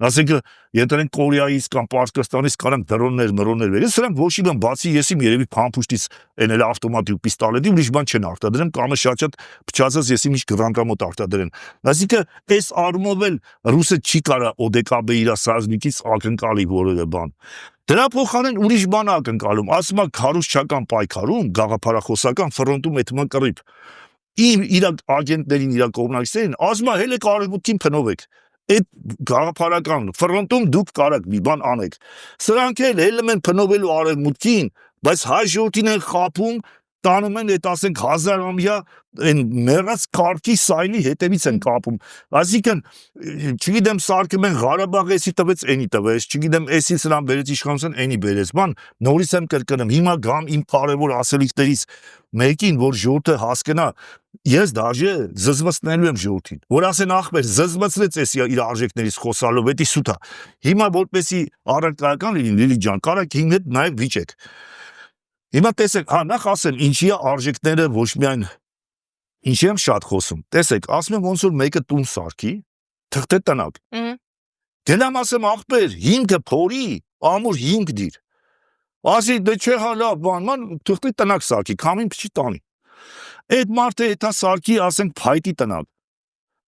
[SPEAKER 1] ասենք ենթենք Կորեայից կամ Պարսկաստանից կարանք դրոններ, մրոններ վերել, սրանք ոչինչ բան բացի եսիմ երևի փամփուշտից են էլ ավտոմատիկ պիստոլետի ուրիշ բան չեն արտադրեն, կամ շատ փչացած եսիմ ինչ գրանտամոտ արտադրեն, այսինքն այս առումով էլ ռուսը չի կարա ՕԴԿԲ-ի իր սայուզնիկից ակնկալի որևէ բան։ Դրա փոխարեն ուրիշ բան ակնկալում, ասում է քարոզչական պայքարում, գաղափարախոսական ֆրոնտում այդման կռիվ։ Իր ագենտներին, իր կողմնակիցներին, ասում է հելեք արևմուտքին փնովեք։ Այդ գաղափարական ֆրոնտում դուք կարաք մի բան անեք։ Սրանք էլ հելում են փնովելու արևմուտքին, բայց հայ ժողովրդին են խաբում, տանում են այդ ասենք 1000-ամյա այն մեռած քարքի սայլի հետևից են կապում, այսինքն չգիտեմ սարքում են Ղարաբաղը էսի տվեց, էնի տվեց, չգիտեմ էսի սրան բերեց իշխանության, էնի բերեց, բան նորից եմ կրկնում, հիմա գամ իմ կարևոր ասելիքներից մեկին, որ ժողովուրդը հասկանա, ես դաժե զզվացնելու եմ ժողովրդին, որ ասեն ախպեր զզվացրեց էսի իր արժեքներից խոսալով, էդի սուտ է, հիմա որպեսի առարկայական լինի Լիլի ջան, կարաք հիմն հետ նաև վիճեք։ Հիմա տեսեք, հա նախ ասեմ, ինչի է արժեքները ոչ միայն ինչի եմ շատ խոսում։ Տեսեք, ասում եմ ոնց որ մեկը տուն սարքի, թղթե տնակ։ Գնամ ասեմ ախպեր, հիմքը փորի, ամուր հիմք դիր։ Ասի դե չէ հա լավ բան, ման թղթե տնակ սարքի, քամին փչի տանի։ Այդ մարդը էտա սարքի, ասենք փայտի տնակ։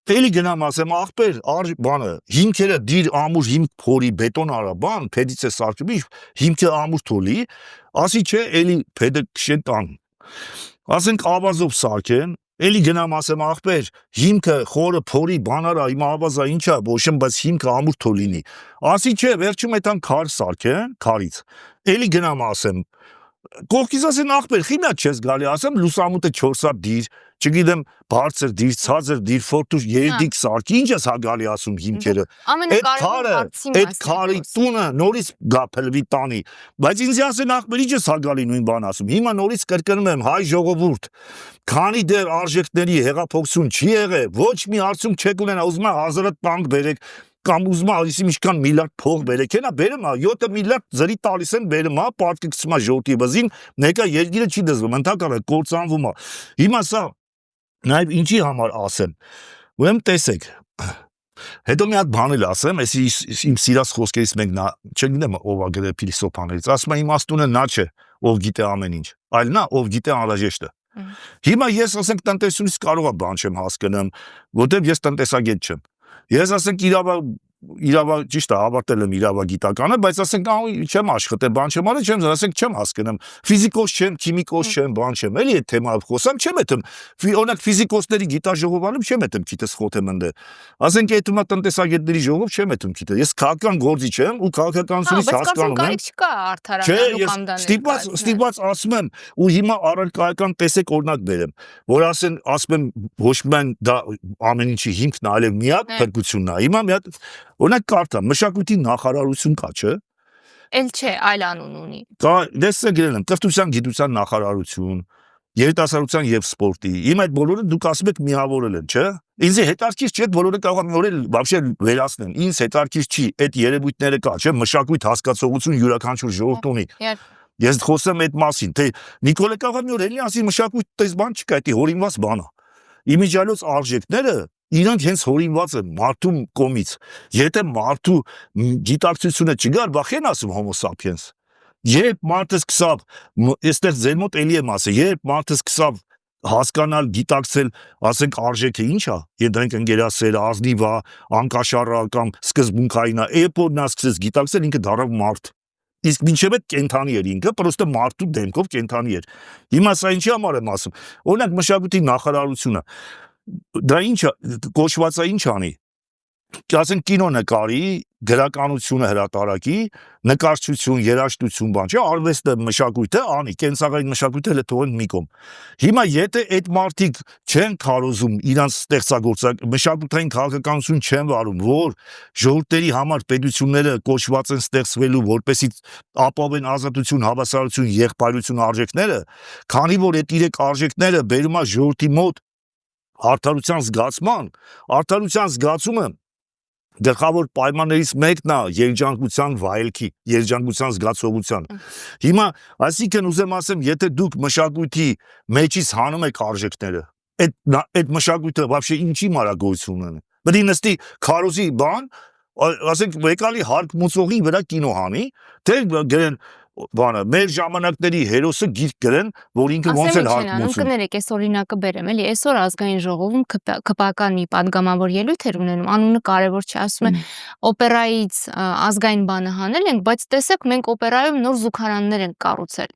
[SPEAKER 1] Էլի գնամ ասեմ ախպեր, բանը, հիմքերը դիր ամուր հիմք փորի բետոն արա, բան, փեդից է սարքվի, հիմքը ամուր թոլի, ասի չէ, էլի փեդը քշեն տան։ Ասենք ավազով սարքեն, էլի գնամ ասեմ ախպեր, հիմքը խորը փորի բան արա, իմ ավազա ինչա, ոչմ, բայց հիմքը ամուր թոլինի։ Ասի չէ, վերջում այդան քար սարքեն, քարից։ Էլի գնամ ասեմ, կողքից ասեն ախպեր, խիմա չես գալի, ասեմ լուսամուտը 4 հատ դիր, չգիտեմ, բարձր դիր, ցածր դիր, ֆորտուշ երդիկ սարքի, ինչ ես հա գալի ասում հիմքերը։ Այդ քարի տունը նորից գափելվի տանի, բայց ինձ ասեն ախպեր, ինչ ես հա գալի նույն բան ասում։ Հիմա նորից կրկնում եմ, հայ ժողովուրդ, քանի դեռ արժեքների հեղափոխություն չի եղել, ոչ մի արդյունք չեք ունենա, ուզում եմ 1000 տանկ բերեք կամ ուզում ասի ինչքան միլիարդ փող բերեք, հենա բերեմ, 7 միլիարդ զրի տալիս են բերեմ, պարտքի գցում ժողովրդի վզին, ներկա երկիրը չի դզվում, ընդհանրապես կործանվում է։ Հիմա սա նաև ինչի համար ասեմ, ուրեմն տեսեք, հետո մի հատ բան էլ ասեմ, էսի իմ սիրած խոսքերից մենք նա, չգիտեմ ով է գրել փիլիսոփաներից, ասում է իմաստունը նա չէ, ով գիտե ամեն ինչ, այլ նա, ով գիտե անհրաժեշտը։ Հիմա ես ասենք տնտեսությունից կարող եմ բան չեմ հասկանում, որտեղ ես տնտեսագետ չեմ։ Ես ասենք իրավա ճիշտ է, ավարտել եմ իրավագիտականը, բայց ասենք չեմ աշխատել, բան չեմ արել, չեմ ասենք չեմ հասկանում։ Ֆիզիկոս չեմ, քիմիկոս չեմ, բան չեմ։ Էլի այդ թեմայով խոսամ, չեմ այդմ։ Օրինակ ֆիզիկոսների գիտաժողովանում չեմ այդմ քիթս խոթեմ ընդ։ Ասենք այդ հիմա տնտեսագետների ժողով չեմ այդմ քիթը։ Ես քաղաքական գործի չեմ ու քաղաքականությունից հասկանում եմ։
[SPEAKER 2] Չկա արդարացնելու կամ դանդաղ։
[SPEAKER 1] Ստիպված ասում եմ ու հիմա առարկայական տեսեք օրինակ բերեմ, որ ասում եմ ոչ միայն դա ամեն ինչի հիմքն է, այլև միակ փրկությունն է։ Հիմա մի հատ օրինակ կարդա մշակույթի նախարարություն կա, չէ՞։
[SPEAKER 2] Էլ չէ, այլ անուն ունի։
[SPEAKER 1] Կա, դեսը գրել եմ, կրթության գիտության նախարարություն, երիտասարդության եւ սպորտի։ Իմ այդ բոլորը դուք ասում եք միավորել են, չէ՞։ Ինձ հետարքիր չի, այդ բոլորը կարող եմ նորել, вообще վերացնեմ։ Ինձ հետարքիր չի, այդ երևույթները կա, չէ՞, մշակույթ հասկացողություն յուրաքանչյուր ժողովուրդ ունի։ Ես խոսեմ այդ մասին, թե Նիկոլե Կաղամյանը էլի ասի մշակույթ տես բան չկա, դա հորինված բան է։ Իմիջիալոց արժեքները իրանք հենց հորինված են մարդու կողմից։ Եթե մարդու գիտակցությունը չգար, բախեն ասում homo sapiens։ Երբ մարդը սկսավ, այստեղ ձեր մոտ էլի եմ ասել, երբ մարդը սկսավ հասկանալ, գիտակցել, ասենք արժեքը ինչ է, ենթենք ընկերասերը, ազնիվ է, անկաշառ կամ սկզբունքային է, երբ նա սկսեց գիտակցել, ինքը դառավ մարդ։ Իսկ մինչև այդ կենթանի էր ինքը, պրոստը մարդու դեմքով կենթանի էր։ Հիմա սա ինչի համար եմ ասում։ Օրինակ մշակույթի նախարարությունը դա ինչ կոչված է ինչ անի։ Ասենք կինո նկարի, գրականությունը հրատարակի, նկարչություն, երաժշտություն բան, չէ, արվեստը մշակույթը անի, կենցաղային մշակույթը հենց թողեն մի կողմ։ Հիմա եթե այդ մարդիկ չեն քարոզում իրանց ստեղծագործական մշակութային քաղաքականություն չեն վարում, որ ժողովրդերի համար պետությունները կոչված են ստեղծվելու, որպեսզի ապավեն ազատություն, հավասարություն, եղբայրություն արժեքները, քանի որ այդ իրեք արժեքները բերում է ժողովրդի մոտ արդարության զգացումը գլխավոր պայմաններից մեկն է երջանկության վայելքի, երջանկության զգացողության։ Հիմա, այսինքն ուզեմ ասեմ, եթե դուք մշակույթի մեջից հանում եք արժեքները, այդ մշակույթը вообще ինչի մարագործություն ունի։ Պետք է նստի քարոզի բան, ասենք եկալի հարկ մուծողի վրա կինո հանի, թե գրեն բանը մեր ժամանակների հերոսը գիրք գրեն, որ ինքը ոնց էլ հարկ մուծում։
[SPEAKER 2] Կներեք, այս օրինակը բերեմ, էլի, այսօր ազգային ժողովում քպական մի падգամավոր ելույթ էր ունենում, անունը կարևոր չի, ասում է օպերայից ազգային բանը հանել ենք, բայց տեսեք, մենք օպերայում նոր զուգարաններ ենք կառուցել։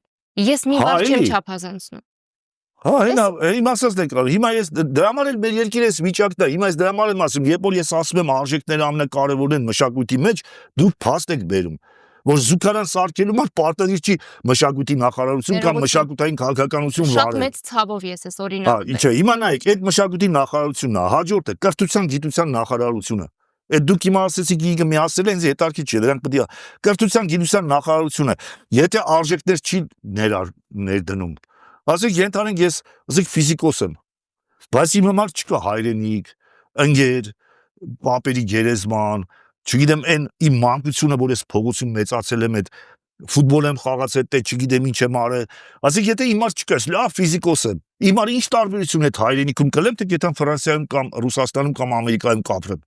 [SPEAKER 2] Ես մի բան չեմ չափազանցնում։
[SPEAKER 1] Հիմա ասածն եք կարող, հիմա ես դրա համար էլ մեր երկիրը էս վիճակն է, հիմա ես դրա համար եմ ասում, երբ որ ես ասում եմ արժեքները ամենակարևորն են մշակույթի մեջ, դուք փաստ եք բերում, որ զուգարան սարքելու համար պարտադիր չի մշակույթի նախարարություն կամ մշակութային քաղաքականություն վարել։
[SPEAKER 2] Շատ մեծ ցավով ես էս օրինակը։
[SPEAKER 1] Ինչա, հիմա նայեք, այդ մշակույթի նախարարությունն է, հաջորդը կրթության գիտության նախարարությունը։ Այդ դուք հիմա ասեցիք ինքը միացել են, ինձ հետարքի չի, դրանք պետք է կրթության գիտության նախարարությունը, եթե արժեքներ չի ներդնում։ Ասենք ենթանենք ես, ասենք ֆիզիկոս եմ, բայց իմ համար չկա հայրենիք, ընկեր, պապերի գերեզման, չգիտեմ այն իմ մանկությունը, որ ես փողոցում մեծացել եմ, այդ ֆուտբոլ եմ խաղացել, թե չգիտեմ ինչ եմ արել, ասենք եթե իմ համար չկա, լավ ֆիզիկոս եմ, իմ համար ինչ տարբերություն է հայրենիքում կլեմ, թե եթե Ֆրանսիայում կամ Ռուսաստանում կամ Ամերիկայում կապրեմ։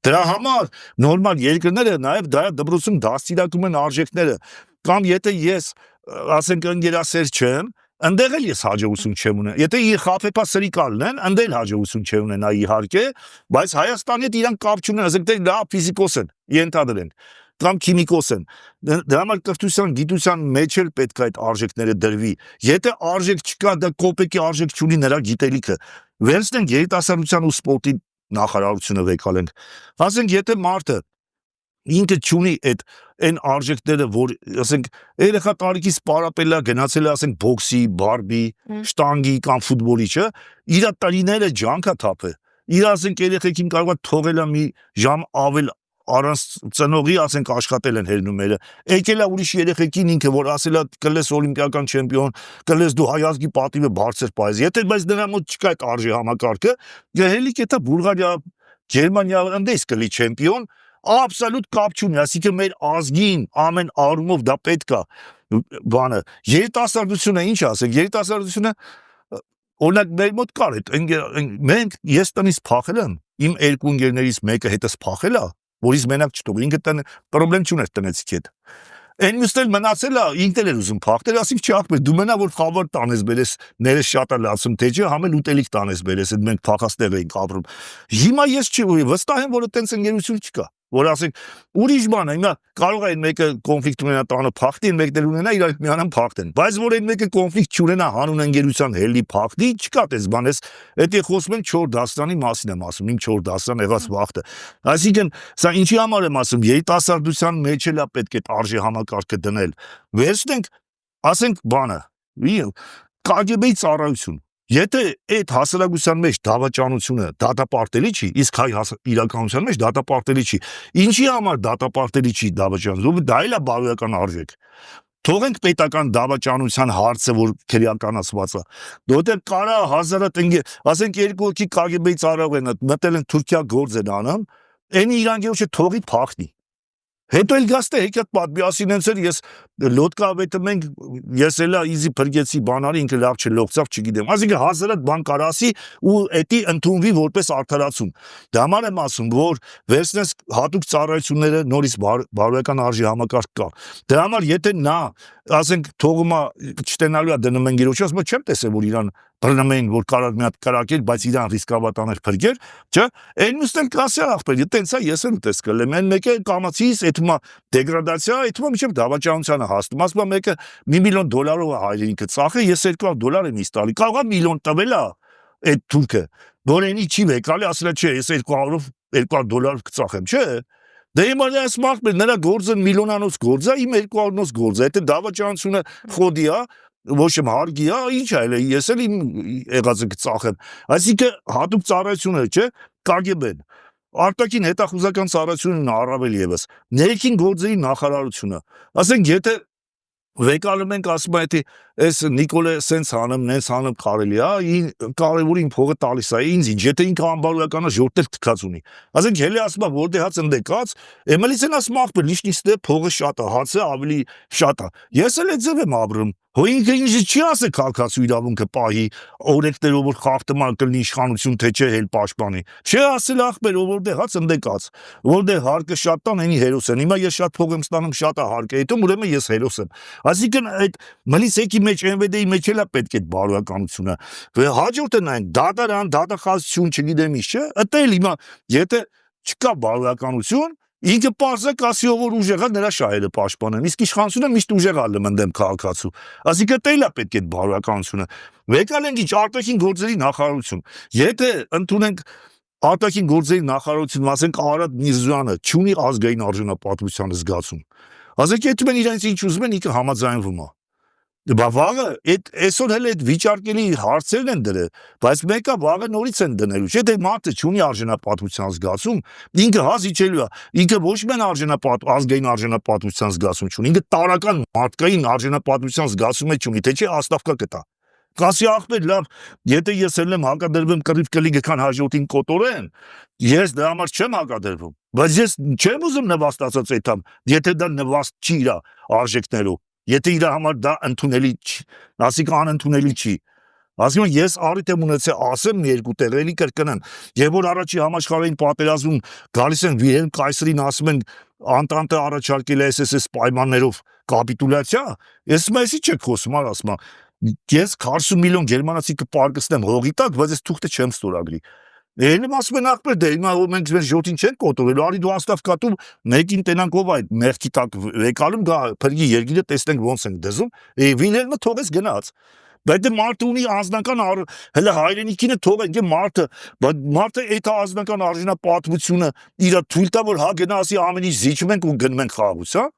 [SPEAKER 1] Դրա համար նորմալ երկրները նաև դպրոցում դաստիարակում են արժեքները, կամ եթե ես ասենք ընկերասեր չեմ, Անդեղ էլ ես հաջողություն չեմ ունենա։ Եթե իր խափեփա սրիկալն են, անդել հաջողություն չեմ ունենա իհարկե, բայց Հայաստանի հետ իրան կապ չունեն, ասենք թե դա ֆիզիկոս են, ենթադրենք, կամ քիմիկոս են։ Դրա համար կրթության, գիտության մեջ էլ պետք է այդ արժեքները դրվի։ Եթե արժեք չկա, դա կոպեկի արժեք չունի նրա գիտելիքը։ Վերցնենք երիտասարդության ու սպորտի նախարարությունը վեկալենք։ Ասենք եթե մարդը ինքը չունի այն արժեքները, որ ասենք երեխա տարիքից պարապելա գնացել է ասենք բոքսի, բարբի, շտանգի կամ ֆուտբոլի, չէ, իր տարիները ջանքա թափը։ Իր ասենք երեխեքին կարող է թողելա մի ժամ ավել առանց ծնողի ասենք աշխատել են հերնումերը։ Եկել է ուրիշ երեխեքին ինքը որ ասելա կլես օլիմպիական չեմպիոն, կլես դու հայ ազգի պատիվը բարձր պայես։ Եթե բայց նրա մոտ չկա այդ արժի համակարգը, գահելի կետա Բուլղարիա, Գերմանիա ընդես կլի չեմպիոն, absolut կապ չունի, այսինքն մեր ազգին ամեն առումով դա պետք է բանը։ Երիտասարդությունը ինչ ասենք, երիտասարդությունը օրինակ մեր մոտ կար այդ մենք ես տնից փախել եմ, իմ երկու ընկերներից մեկը հետս փախել է, որից մենակ չթող, ինքը տնը պրոբլեմ չուներ տնեցիք հետ։ Այն մյուսն էլ մնացել է, ինքն էլ էր ուզում փախնել, ասիկ չի ախպեր, դու մենա որ խավար տանես բերես, ներես շատ է լացում թե չէ, համել ուտելիք տանես բերես, այդ մենք փախաստեղ էինք ապրում։ Հիմա ես չի վստահ եմ, որ այտենց ընկերություն չկա, որ ասենք ուրիշ բան է, հիմա կարող է այն մեկը կոնֆլիկտ ունենա տանը փախտի, մեկն էլ ունենա իրար միանան փախտեն, բայց որ այն մեկը կոնֆլիկտ չունենա հանուն ընկերության հելի փախտի, չկա դες բան, ես դա խոսում եմ 4 դասարանի մասին եմ ասում, իմ 4 դասարան եղած վախտը։ Այսինքն սա ինչի համար եմ ասում, երիտասարդության մեջ էլ է պետք է արժի համակարգը դնել։ Վերցնենք, ասենք բանը, KGB-ի ծառայություն։ Եթե այդ հասարակության մեջ դավաճանությունը դատապարտելի չի, իսկ հայ իրականության մեջ դատապարտելի չի։ Ինչի համար դատապարտելի չի դավաճանությունը, դա էլ է բարոյական արժեք։ Թողենք պետական դավաճանության հարցը, որ քրեականացված է։ Որտեղ կարա հազարատ ասենք երկու հոգի KGB-ի ծառայող են, մտել են Թուրքիա գործ են անում, այնի իրանք ոչ թողի փախնի։ Հետո էլ գաստե հեքիաթ պատմի ասին ես լոդկավետը մենք ես էլա իզի փրկեցի բանարի ինքը լավ չլողցավ չգիտեմ այսինքն հազարատ բան կարասի ու էդի ընդունվի որպես արդարացում դա համար եմ ասում որ վերցնես հատուկ ծառայությունները նորից բարոյական արժի համակարգ կա դրա համար եթե նա ասենք թողումա չտենալու է դնում են գերոջը ասում չեմ տեսել որ իրան բռնում էին որ կարար մի հատ կրակել բայց իրան ռիսկավատաներ փրկեր չէ այն մստել կասի ախպեր տենց է ես եմ տեսկել եմ այն մեկը կամացից այդմա դեգրադացիա այդմա միջև դավաճանությանը հասնում ասում մեկը $1 միլիոն հայրենիքը ծախե ես $200 եմ իստալի կարող է միլիոն տվել է այդ թուրքը որ այնի չի վեկալի ասել չէ ես $200 կծախեմ չէ Դե հիմա ես մարդը նրա գործը միլիոնանոց գործ է, իմ 200-նոց գործ է, դա դավաճանությունը խոդի է, ոչ եմ հարգի է, ինչ է, ես էլ իմ եղածը կծախեմ։ Այսինքն հատուկ ծառայությունը, չէ, KGB-ն, արտաքին հետախուզական ծառայությունն առավել եւս, ներքին գործերի նախարարությունը։ Ասենք եթե վեկալում ենք ասում է թե այս Նիկոլը սենց հանում, նենց հանում կարելի է, կարևորը իմ փողը տալիս է ինձ ինչ, եթե ինքը անբարոյական է ժորտել թքած ունի։ Ասենք հելի ասում է որ դե հաց ընդեկած, էմելից են ասում ախպեր լիշնիստը փողը շատ է, հացը ավելի շատ է։ Ես էլ այդ ձև եմ ապրում։ Հո ինքը ինչ չի ասե քաղաքացու իրավունքը պահի, օրենքներով որ խախտման կլինի իշխանություն թե չէ հել պաշտպանի։ Չի ասել ախպեր որ դե հաց ընդեկած, որ դե հարկը շատ տան այնի հերոս են։ Հիմա ես շատ փող եմ ստանում, շատ է հարկը, հետո ուրեմն ես հերոս եմ։ Այսինքն այդ մլիսեկի մեջ MVD-ի մեջ էլ է պետք է բարոյականությունը։ Հաջորդը նայեն դատարան, դատախազություն, չգիտեմ ինչ, չէ։ Այդտեղ հիմա եթե չկա բարոյականություն Ինքը պարզակ ասի որ ուժեղա նրա շահերը պաշտպանեն, իսկ իշխանությունը միշտ ուժեղա լմնդեմ քաղաքացու։ Այսինքն դա էլ է պետք է բարոյականությունը։ Վեկալենք ինչ արտաքին գործերի նախարարություն։ Եթե ընդունենք արտաքին գործերի նախարարություն, ասենք Արադ Միրզոյանը չունի ազգային արժանապատվության զգացում։ Ասենք եթե մեն իրենց ինչ ուզում են, ինքը համաձայնվում է։ Վաղը այսօր հենց այդ վիճարկելի հարցերն են դրել, բայց մեկը վաղը նորից են դնելու, չէ՞ դե մարդը չունի արժանապատվության զգացում, ինքը հազիջելու է, ինքը ոչ միայն ազգային արժանապատվության զգացում չունի, ինքը տարական մարդկային արժանապատվության զգացում է չունի, թե չէ աստավկա կտա։ Կասի ախպեր լավ, եթե ես ելնեմ հակադրվեմ կռիվ կլի գքան հաջորդին կոտորեն, ես դրա համար չեմ հակադրվում, բայց ես չեմ ուզում նվաստացած այդամ, եթե դա նվաստ չի իր արժեքներով Եթե իր համար դա ընդունելի չի, ասիկա անընդունելի չի։ Ասում եմ ես առիթ եմ ունեցել ասեմ մի երկու տեղ էլի կրկնեմ։ Եվ որ առաջի համաշխարհային պատերազմում գալիս են Վիլհելմ Կայսերին ասում են Անտանտը առաջարկել է SSS պայմաններով կապիտուլյացիա, ես մեսի չեք խոսում, ասում եմ։ ես 40 միլիոն գերմանացի կպարկստեմ հողի տակ, բայց ես թուղթը չեմ ստորագրի։ Էլի ասում են ախպեր դե հիմա մենք մեր ժողովրդին չենք կոտորելու, արի դու հաստատ կատում մեկին տենանք ով այդ մեղքի տակ վեկալում գա փրկի երկիրը տեսնենք ոնց ենք դզում, Վիլհելմը թողեց գնաց։ Բայց դե մարդը ունի անձնական հələ հայրենիքինը թողենք մարդը, բայց մարդը այդ անձնական արժանապատվությունը իր թույլ տա որ հա գնասի ամեն ինչ զիջում ենք ու գնում ենք խաղաղության։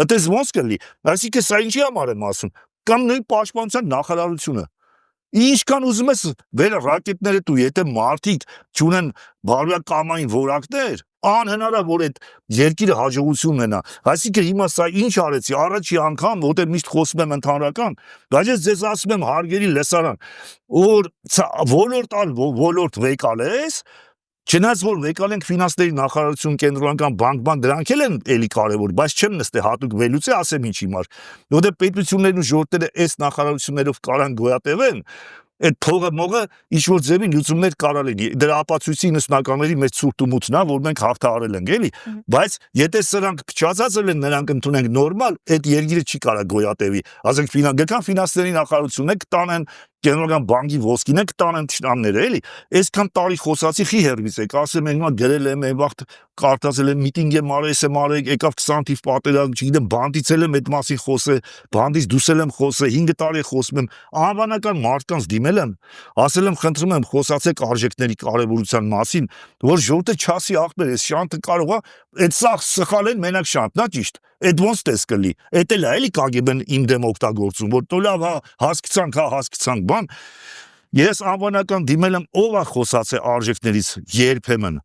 [SPEAKER 1] Այդպես ոնց կլինի։ Այսինքն սա ինչի համար եմ ասում։ Կամ նույն պաշտպանության նախարարությունը ինչքան ուզում ես վեր ռակետները դու եթե մարդիկ չունեն բարոյական որակներ անհնարավոր այդ երկիրը հաջողություն ունենա այսինքն հիմա սա ինչ արեցի առաջի անգամ որտեղ միշտ խոսում եմ ընդհանրական բայց ես ձեզ ասում եմ հարգելի լսարան որ ոլորտ վեկալես չնայած որ վեկալ ենք ֆինանսների նախարարություն կենտրոնական բանկ դրանք էլ են էլի կարևոր բայց չեմ նստե հատուկ վելուց է ասեմ ինչի համար որտեղ պետություններն ու ժողովուրդները այս նախարարություններով կարան գոյատևեն այդ փողը մողը ինչ որ ձևի լուծումներ կարա լինի դրա ապացույցի 90-ականների մեր ցուրտ ու մութն է որ մենք հաղթահարել ենք էլի բայց եթե սրանք փչացածել են նրանք ընդունենք նորմալ այդ երկիրը չի կարա գոյատևի ասենք ֆինանսների նախարարությունը կտանեն կենտրոնական բանկի ոսկին կտանեն թշնամները էլի այսքան տարի խոսացի խի հերվից եք ասեմ են հիմա գրել եմ այն վաղ կարդացել եմ միտինգ եմ արել եկավ 20 թիվ պատերազմ չգիտեմ բանդից եմ այդ մասին խոսել բանդից դուսել եմ խոսել 5 տարի խոսում եմ անվանական մարդկանց դիմել եմ ասել եմ խնդրում եմ խոսացեք արժեքների կարևորության մասին որ ժողովուրդը չասի ախպեր այս շանթը կարող է այդ սա սխալ են մենակ շանթն է ճիշտ այդ ոնց տես կլի էդ էլ է էլի կագեբեն իմ դեմ օգտագործում որ տո լավ հա հասկացանք բան ես անվանական դիմել եմ ով է խոսացել արժեքներից երբեմն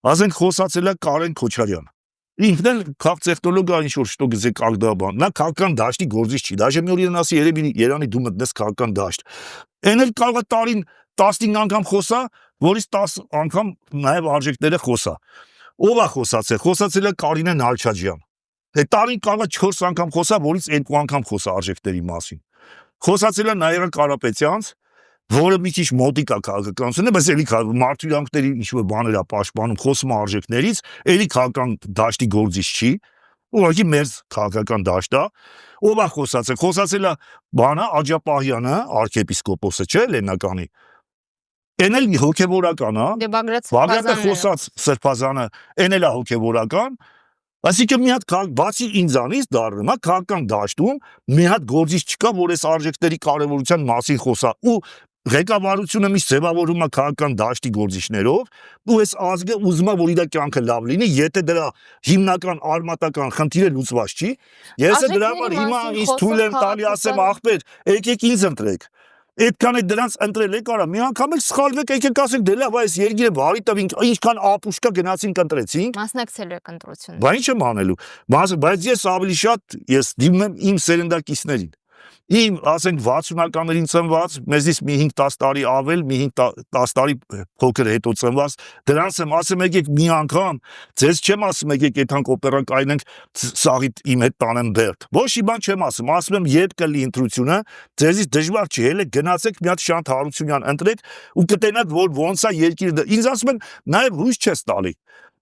[SPEAKER 1] ասենք խոսացել է Կարեն Քոչարյան ինքն էլ քաղաքտեխնոլոգ է ինչ որ что գզե կագդաբան նա քաղաքական դաշտի գործիչ չի դաժե մի օր իրեն ասի երևի Երանի դու մտնես քաղաքական դաշտ այն էլ կարող է տարին 15 անգամ խոսա որից 10 անգամ նաև արժեքները խոսա ով է խոսացել է Կարինե Նալչաջյան դե տարին կարող է 4 անգամ խոսա որից 2 անգամ խոսա արժեքների մասին խոսացել է Նաիրա Կարապետյանց որը մի քիչ մոտիկ է քաղաքականությունը, բայց էլի մարդու իրավունքների ինչ-որ բաներ է պաշտպանում, խոսում արժեքներից, էլի քաղաքական դաշտի գործիչ չի, ուղղակի մեր քաղաքական դաշտ է, ով է խոսացել է բանը Աջապահյանը, arczepiskopos-ը, չէ, Լեննականի։ Էն էլ հոգևորական է,
[SPEAKER 2] Դե
[SPEAKER 1] Բագրատը խոսած Սրբազանը, էն էլ է հոգևորական, այսինքն մի հատ բացի ինձանից դառնում է քաղաքական դաշտում մի հատ գործիչ չկա, որ այս արժեքների կարևորության մասին խոսա ու ղեկավարությունը միշտ ձևավորում է քաղաքական դաշտի գործիչներով ու այս ազգը ուզում է որ իր կյանքը լավ լինի եթե դրա հիմնական արմատական խնդիրը լուծված չի ես դրա համար հիմա ինձ թույլ եմ տալի ասեմ ախպեր եկեք ինձ ընտրեք այդքան է դրանց ընտրել եք արա մի անգամ էլ սխալվեք եկեք ասեք դե լավ այս երկիրը բարի տվինք ինչքան ապուշկա գնացինք ընտրեցինք
[SPEAKER 2] մասնակցելու եք ընտրություններին
[SPEAKER 1] բայց ինչ եմ անելու բայց ես ավելի շատ ես դիմում եմ իմ սերնդակիցներին իմ ասենք 60-ականներին ծնված մեզից մի 5-10 տարի ավել մի 5-10 տարի փոքր հետո ծնված դրանց եմ ասում եկեք մի անգամ ձեզ չեմ ասում եկեք այդքան օպերա կայնենք սաղիթ իմ հետ տանեմ Բերդ ոչ մի բան չեմ ասում եմ երբ կլի ընտրությունը ձեզից դժվար չի հələ գնացեք մի հատ Շանթ Հարությունյան ընտրեք ու կտենաք որ ոնց է երկիրը ինձ ասում են նաև հույս չես տալի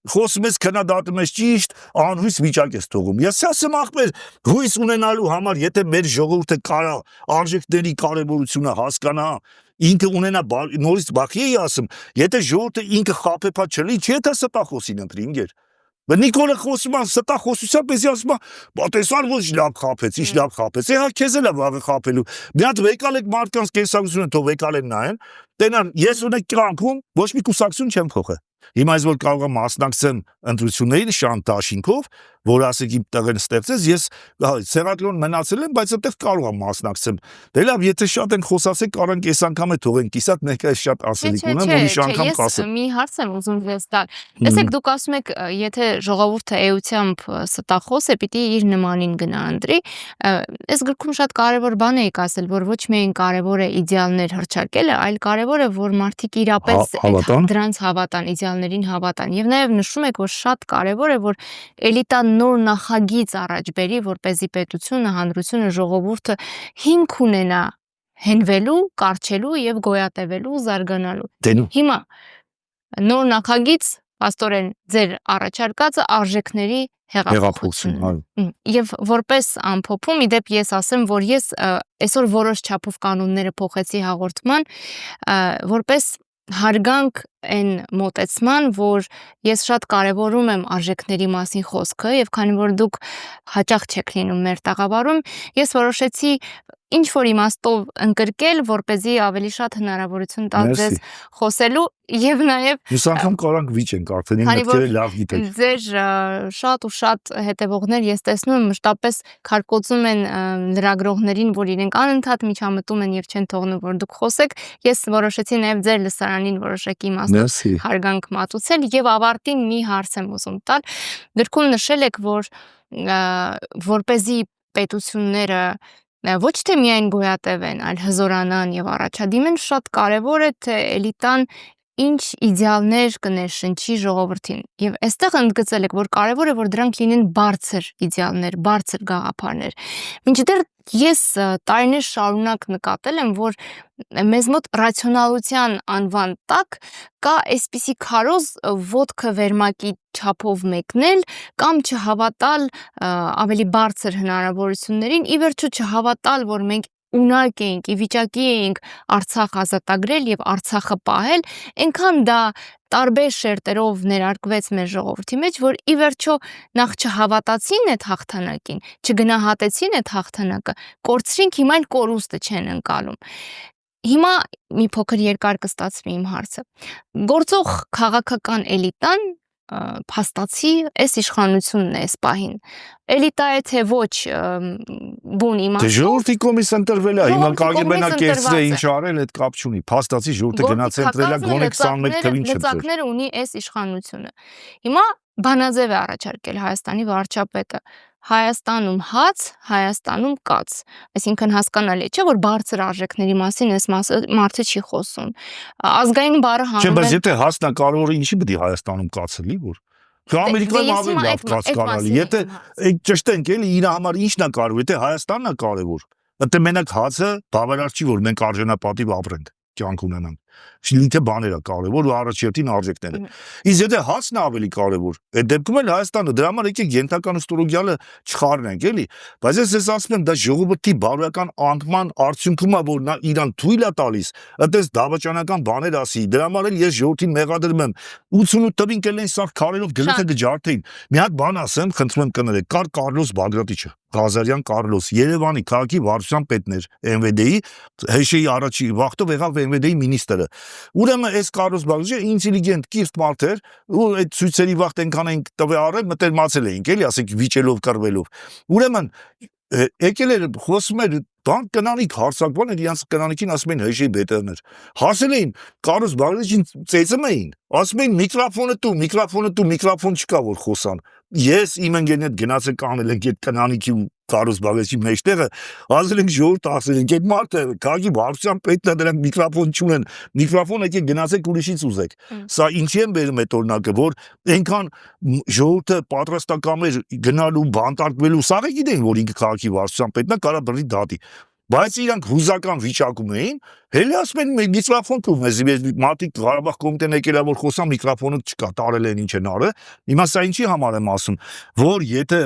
[SPEAKER 1] խոսում ես քննադատում ես ճիշտ անհույս վիճակ ես թողում ես ասեմ ախպեր հույս ունենալու համար եթե մեր ժողովուրդը կարա արժեքների կարևորությունը հասկանա ինքը ունենա նորից բախի էի ասում եթե ժողովուրդը ինքը խաբեփա չլի չի թե ստախոսին ընտրի ինգեր Նիկոլը խոսում է ստախոսությամբ էսի ասում է տեսար ոչ լավ խաբեց հա քեզ էլ է վաղը խաբելու մի հատ վեկալ եք մարդկանց կենսագրությունը թող վեկալեն նայեն տենան ես ունեք կյանքում ոչ մի կուսակցություն չեմ փոխել Հիմա ես որ կարող եմ մասնակցեմ ընտրություններին Շանթ դաշինքով, որ ասեք իմ տեղն ստեղծես, ես սեղանատուն մնացել եմ, բայց այդտեղ կարող եմ մասնակցեմ։ Դե լավ, եթե շատ են խոսացեք, կարանք այս անգամ է թողենք, իսատ ներկայ շատ ասելիք ունեմ, ուրիշ անգամ կասեմ։
[SPEAKER 2] Մի հարց եմ ուզում ձեզ տալ։ Տեսեք, դուք ասում եք, եթե ժողովուրդը էությամբ ստախոս է, պիտի իր նմանին գնա ընտրի։ Այս գրքում շատ կարևոր բան եք ասել, որ ոչ միայն կարևոր է իդեալներ հռչակելը, այլ կարևոր է, որ մարդիկ իրապես դրանց հավատան, իդեալներին հավատան։ Եվ նաև նշում եք, որ շատ կարևոր է, որ էլիտան նոր նախագիծ առաջ բերի, որպեսզի պետությունը, հանրությունը, ժողովուրդը հիմք ունենա հենվելու, կառչելու եւ գոյատևելու, զարգանալու։ Հիմա նոր նախագիծ, աստորեն ձեր առաջարկածը արժեքների հեղափոխությունը։ Եվ որպես ամփոփում, իդեպ ես ասեմ, որ ես այսօր որոշ չափով կանոնները փոխեցի հաղորդման, որպես հարգանք այն մոտեցման, որ ես շատ կարևորում եմ արժեքների մասին խոսքը, եւ քանի որ դուք հաճախ չեք լինում մեր տաղավարում, ես որոշեցի ինչ որ իմաստով ընկրկել, որպեսզի ավելի շատ հնարավորություն տալ ձեզ խոսելու եւ նաեւ
[SPEAKER 1] Ես անգամ կարանք վիճենք արդեն իմ մտքերը լավ գիտեք։
[SPEAKER 2] Ձեր շատ ու շատ հետևողներ ես տեսնում եմ մշտապես քարկոծում են լրագրողներին, որ իրենք անընդհատ միջամտում են եւ չեն թողնում որ դուք խոսեք։ Ես որոշեցի նաեւ ձեր լսարանին որոշակի իմաստով հարգանք մատուցել եւ ավարտին մի հարց եմ ուզում տալ։ Գրքում նշել եք, որ որպեսզի պետությունները ոչ թե միայն գոյատևեն, այլ հզորանան եւ առաջադիմեն, շատ կարեւոր է թե էլիտան ինչ իդեալներ կներշնչի ժողովրդին։ Եվ այստեղ ընդգծել եք, որ կարևոր է, որ դրանք լինեն բարձր իդեալներ, բարձր գաղափարներ։ Մինչդեռ ես տարիներ շարունակ նկատել եմ, որ մեզ մոտ ռացիոնալության անվան տակ կա այսպիսի քարոզ ոտքը վերմակի չափով մեկնել կամ չհավատալ ավելի բարձր հնարավորություններին, ի վերջո չհավատալ, որ մենք ունակ էինք, ի վիճակի էինք Արցախ ազատագրել եւ Արցախը պահել, այնքան դա տարբեր շերտերով ներարկվեց մեր ժողովրդի մեջ, որ ի վերջո նախ չհավատացին այդ հաղթանակին, չգնահատեցին այդ հաղթանակը, կորցրինք, հիմա այն կորուստը չեն ընկալում։ Հիմա մի փոքր երկար կստացվի իմ հարցը։ Գործող քաղաքական էլիտան փաստացի այս իշխանությունն է այս պահին։ Էլիտա է թե ոչ բուն իմաստով։
[SPEAKER 1] Դե ժողովրդի կողմից ընտրվել է, հիմա KGB-ն է կերծրել ինչ արել, այդ կապ չունի։ Փաստացի ժողովուրդը գնաց ընտրել է գոնե 21 թվին չընտրել։
[SPEAKER 2] Լծակները ունի այս իշխանությունը։ Հիմա բանաձև է առաջարկել Հայաստանի վարչապետը։ Հայաստանում հաց, Հայաստանում կաց։ Այսինքն հասկանալի չէ, որ բարձր արժեքների մասին այս մարդը չի խոսում։ Ազգային բառը
[SPEAKER 1] Չէ,
[SPEAKER 2] հանում
[SPEAKER 1] բայց
[SPEAKER 2] է։
[SPEAKER 1] եթե հացն է կարևորը, ինչի պետք է Հայաստանում կացը լի, որ Ամերիկայում ավելի լավ կաց կարալի։ Եթե ճշտենք էլի իր համար ինչն է կարևոր, եթե Հայաստանն է կարևոր, դե մենակ հացը բավարար չի, որ մենք արժանապատիվ ապրենք, կյանք ունենանք։ Շիլիթը բաներ է կարևոր ու առաջերտին արժեքները։ Իսկ եթե հացն է ավելի կարևոր, այդ դեպքում էլ Հայաստանը դրա համար եկեք ենթական ստորոգյալը չխառնենք, էլի։ Բայց ես ասում եմ, դա ժողովրդի բարոյական անկման արդյունքում է, որ նա իրան թույլ է տալիս, այդպես դավաճանական բաներ ասի։ Դրա համար էլ ես ժողովրդին մեղադրում եմ 88 թվին կելեն սա քարերով գրեթե գջարդեին։ Մի հատ բան ասեմ, խնդրում եմ կներեք, կար Կարլոս Բագրատիչը, Ղազարյան Կարլոս, Երևանի քաղաքի վարչության պետն էր MVD-ի, Հեշեի առաջի վախտով եղավ MVD-ի մինիստրը։ Ուրեմն այս Կարլոս Բագրատիչը ինտելիգենտ կիրթ մարդ էր, ու այդ ցույցերի վախտ այնքան են տվե արել, մտերմացել էինք, էլի, ասենք վիճելով, կռվելով։ Ուրեմն եկել էր խոսում էր բան կնանիք հարցակվան էր իրանց կնանիքին ասում էին Հեշեի բետերներ։ Հասել էին Կարլոս Բագրատիչին ծեծում էին, ասում էին միկրոֆոն չկա որ խոսան։ Ես իմ ընկերն հետ գնացել կանել ենք այդ կնանիքի ու Կարլոս Բագրատիչի մեջտեղը, ասել ենք ժողովուրդ ասել ենք այդ մարդը քաղաքի վարչության պետն է դրանք միկրոֆոն չունեն, միկրոֆոն եկեք գնացեք ուրիշից ուզեք։ Սա ինչի են բերում այդ օրինակը, որ այնքան ժողովուրդը պատրաստական էր գնալու բանտարկվելու, սա գիտեն որ ինքը քաղաքի վարչության պետն է, կարա բռնի դատի։ Բայց իրանք հուզական վիճակում էին, հենց ասում են միկրոֆոն տու մեզ մատիկ Ղարաբաղ կոմիտեն եկել է որ խոսան միկրոֆոնը չկա, տարել են ինչ են արել։ Հիմա սա ինչի համար եմ ասում, որ եթե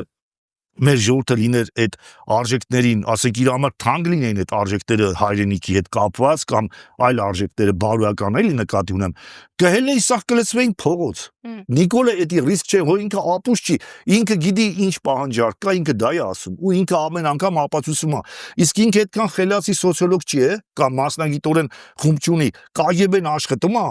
[SPEAKER 1] մեր ժողովուրդը լիներ այդ արժեքներին, ասենք իր համար թանկ լինեին այդ արժեքները հայրենիքի հետ կապված կամ այլ արժեքները բարոյական էլի նկատի ունեմ, կհելնեի սաղ կլցվեին փողոց։ Նիկոլը էդի ռիսկ չէ, որ ինքը ապուշ չի, ինքը գիտի ինչ պահանջարկ կա, ինքը դա է ասում, ու ինքը ամեն անգամ ապացուցում է։ Իսկ ինքը այդքան խելացի սոցիոլոգ չի է, կամ մասնագիտորեն խումբ չունի, KGB-ն աշխատում է։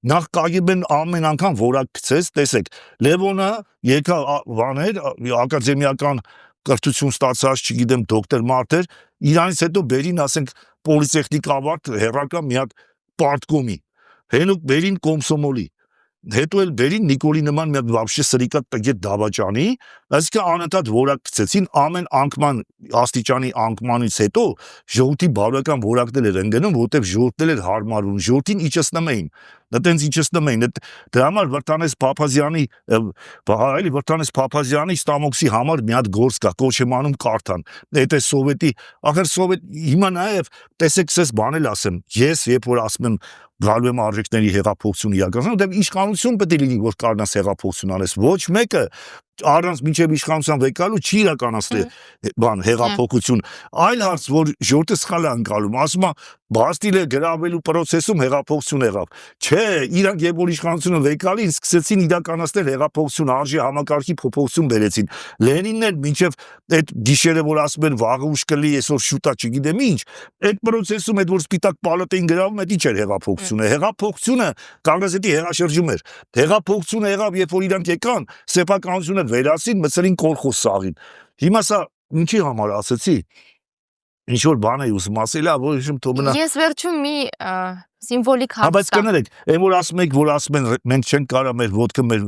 [SPEAKER 1] Նախ KGB-ն ամեն անգամ որակ գցեց, տեսեք, Լևոնը եկա բաներ, ակադեմիական կրթություն ստացած, չգիտեմ, դոկտոր մարդ էր, իրանից հետո բերին, ասենք, պոլիտեխնիկ ավարտ, հերական մի հատ պարտկոմի, հենուկ բերին կոմսոմոլի, հետո էլ բերին Նիկոլի նման մի հատ վաբշե սրիկա տգետ դավաճանի, այսինքն անընդհատ որակ գցեցին, ամեն անկման աստիճանի անկմանից հետո ժողովրդի բարոյական որակներ էր ընկնում, որովհետև ժողովուրդն էր հարմարում, ժողովրդին իջեցնում էին։ Դա տենց իջեցնում էին։ Դրա համար Վրդանես Փափազյանի Ստամոքսի համար մի հատ գործ կա, Կոչեմանում կարդան։ Այդ է սովետի, ախր սովետ հիմա նաև տեսեք, սես բան էլ ասեմ, ես երբ որ ասում եմ գալու եմ արժեքների հեղափոխություն իրականացնել, դե իշխանություն պետք է լինի, որ կարողանաս հեղափոխություն անես։ Ոչ մեկը առանց մինչև իշխանության վեկալու չի իրականացնել բան հեղափոխություն, այլ հարց, որ ժողովուրդը սխալ է անցալում, ասում է Բաստիլը գրավելու process-ում հեղափոխություն եղավ։ Չէ, իրանք երբ որ իշխանությունը վեկալին սկսեցին իրականացնել հեղափոխություն, արժի համակարգի փոփոխություն բերեցին։ Լենինն էլ մինչև այդ գիշերը, որ ասում են վաղը ուշ կլի, այսօր շուտա, չգիտեմ ինչ, այդ process-ում այդ որ սպիտակ պալատին գրավում, այդ ինչ էր հեղափոխությունը։ Հեղափոխությունը Կանգրեսի հեղաշրջում էր։ Հեղափոխությունը եղավ, երբ որ իրանք եկան, սեփականությունը վերացին, մցրին կոլխոզ սաղին։ Հիմա սա ինչի համար ասեցի։ Ինչ որ բան է ուզում ասել, որ իշում թողնա։
[SPEAKER 2] Ես վերջում մի սիմվոլիկ հարց
[SPEAKER 1] բայց կներեք, այն որ ասում եք, որ ասում են մենք չենք կարա մեր ոդկը մեր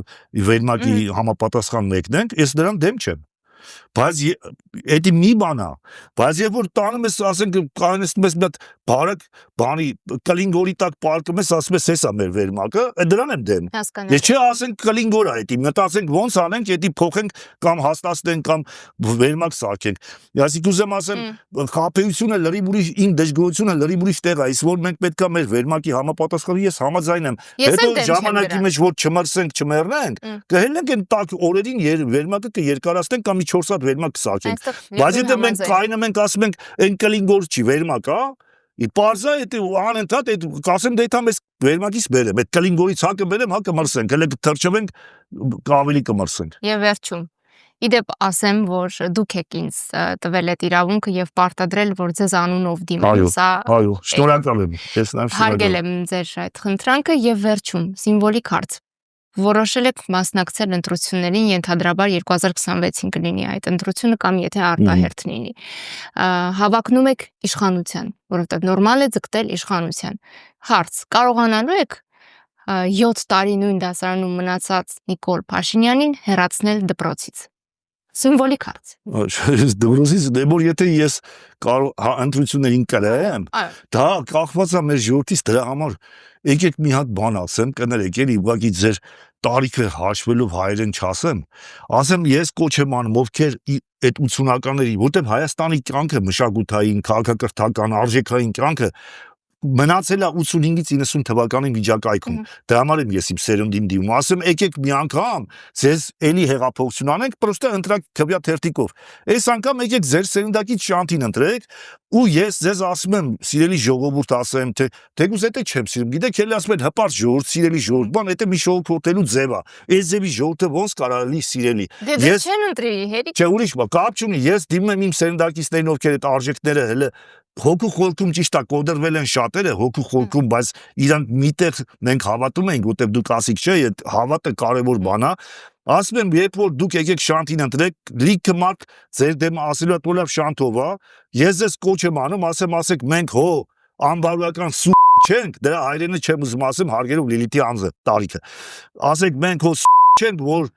[SPEAKER 1] վերմակի համապատասխան մեկնենք, ես դրան դեմ չեմ։ Բայց էդի մի բան է, բայց երբ որ տանում ես, ասենք կանեցնում ես մի հատ բարակ բանի կլինգորի տակ պարկում ես, ասում ես էսա մեր վերմակը, դրան եմ դեմ։ Ես չի ասենք կլինգոր է էդի, մտածենք ոնց անենք, էդի փոխենք կամ հաստատենք կամ վերմակ սարքենք։ Այսինքն ուզեմ ասեմ, խաբեությունը լրիվ ուրիշ իմ դժգոհությունը լրիվ ուրիշ տեղ է, իսկ որ մենք պետք է մեր վերմակի համապատասխան ես համաձայն եմ։ Հետո ժամանակի մեջ որ չմրսենք, չմեռնենք, կհելնենք այն տակ օրերին վերմակը կերկարացնենք կամ 4 հատ վերմակ կսարքենք։ Բայց եթե մենք կայնում ենք ասում ենք այն կլինգոր չի վերմակ, Պարզա այդ անընդհատ այդ կասեմ դե դա մեզ վերմակից բերեմ, այդ կլինգորից հակը բերեմ, հակը մրսենք, հələ կթրջվենք, ավելի կմրսենք։
[SPEAKER 2] Եվ վերջում իդեպ ասեմ, որ դուք եք ինձ տվել այդ իրավունքը եւ պարտադրել, որ ձեզ անունով դիմեմ, սա
[SPEAKER 1] այո, շնորհակալ եմ։ Ես նաև
[SPEAKER 2] հարգել եմ ձեր այդ խնդրանքը եւ վերջում սիմվոլիկ հարց։ Որոշել եք մասնակցել ընտրություններին, ենթադրաբար 2026-ին կլինի այդ ընտրությունը կամ եթե արտահերթ լինի։ Հավակնում եք իշխանության, որովհետև նորմալ է ձգտել իշխանության։ Հարց. կարողանալու եք 7 տարի նույն դասարանում մնացած Նիկոլ Փաշինյանին հեռացնել դպրոցից։ Սիմվոլիկ հարց։
[SPEAKER 1] Դպրոցից դե որ եթե ես ընտրություններին կրեմ, դա կախված է մեր ժողովրդից, դրա համար եկեք մի հատ բան ասեմ, կներեք, էլի ուղղակի ձեր տարիքը հաշվելով հայերեն չասեմ, ասեմ ես կոչ եմ անում, ովքեր այդ 80-ականների, որտեղ Հայաստանի կյանքը մշակութային, քաղաքակրթական, արժեքային կյանքը մնացել է 85-ից 90 թվականի միջակայքում։ Դրա համար եմ ես իմ սերունդին դիմում, ասեմ եկեք մի անգամ ձեզ էլի հեղափոխություն անենք, պրոստը ընտրակ քվյա թերթիկով։ Այս անգամ եկեք ձեր սերունդակից շանտին ընտրեք, ու ես ձեզ ասում եմ, սիրելի ժողովուրդ, ասեմ, թե թեկուզ էտե չեմ սիրում, գիտեք, ելի ասում են հպարտ ժողովուրդ, սիրելի ժողովուրդ, բան էտե մի ժողովուրդ հոտելու ձև է։ Այս ձևի ժողովուրդը ոնց կարա լինի սիրելի։
[SPEAKER 2] Ես չեն ընտրի, հերի։
[SPEAKER 1] Չէ, ուրիշ բան, կապ չունի, ես դիմում եմ իմ սերունդակիցներին, ովքեր այդ արժեքները հələ հոգու խորքում ճիշտ է կոդրվել են շատերը հոգու խորքում, բայց իրանք միտեղ մենք հավատում ենք, որտեղ դուք ասիք չէ, այդ հավատը կարևոր բան է։ Ասում եմ, երբ որ դուք եկեք շանտին ընտրեք, լիքը մարդ ձեր դեմ ասելու է տոլավ շանթով, ես ձեզ կոչ եմ անում, ասեք մենք հո անբարոյական չենք, դրա հայրենը չեմ ուզում ասեմ, հարգելով Լիլիթի անձը, տարիքը։ Ասեք մենք հո չենք, որ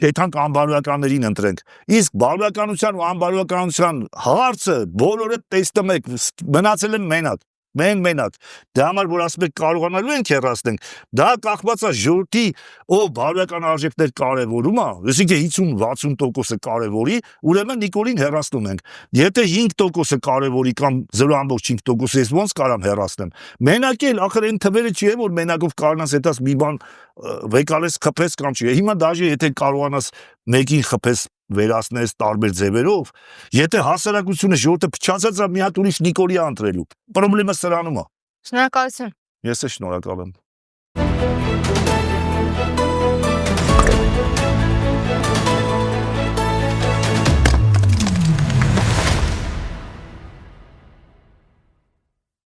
[SPEAKER 1] Եթանք անբարոյականներին ընտրենք։ Իսկ բարոյականության ու անբարոյականության հարցը բոլորը տեսնում եք, մնացել են մենակ, մենակ։ Դա համար որ ասում եք կարողանալու ենք հեռացնենք, դա կախված է ժողովրդի ով բարոյական արժեքներ կարևորում է, այսինքն 50-60%-ը կարևորի, ուրեմն Նիկոլին հեռացնում ենք։ Եթե 5%-ը կարևորի կամ 0.5%-ը ես ոնց կարամ հեռացնեմ։ Մենակ էլ ախր այն թվերը չի է որ մենակով կարողանաս այդպես մի բան վեկալես խփես կամ չի։ Հիմա դաժե եթե կարողանաս մեկին խփես վերացնես տարբեր ձևերով, եթե հասարակությունը ժողովուրդը փչացած է մի հատ ուրիշ Նիկոլի ընտրելու։ Պրոբլեմը սրանում է։
[SPEAKER 2] Շնորհակալություն։
[SPEAKER 1] Ես էլ շնորհակալ եմ։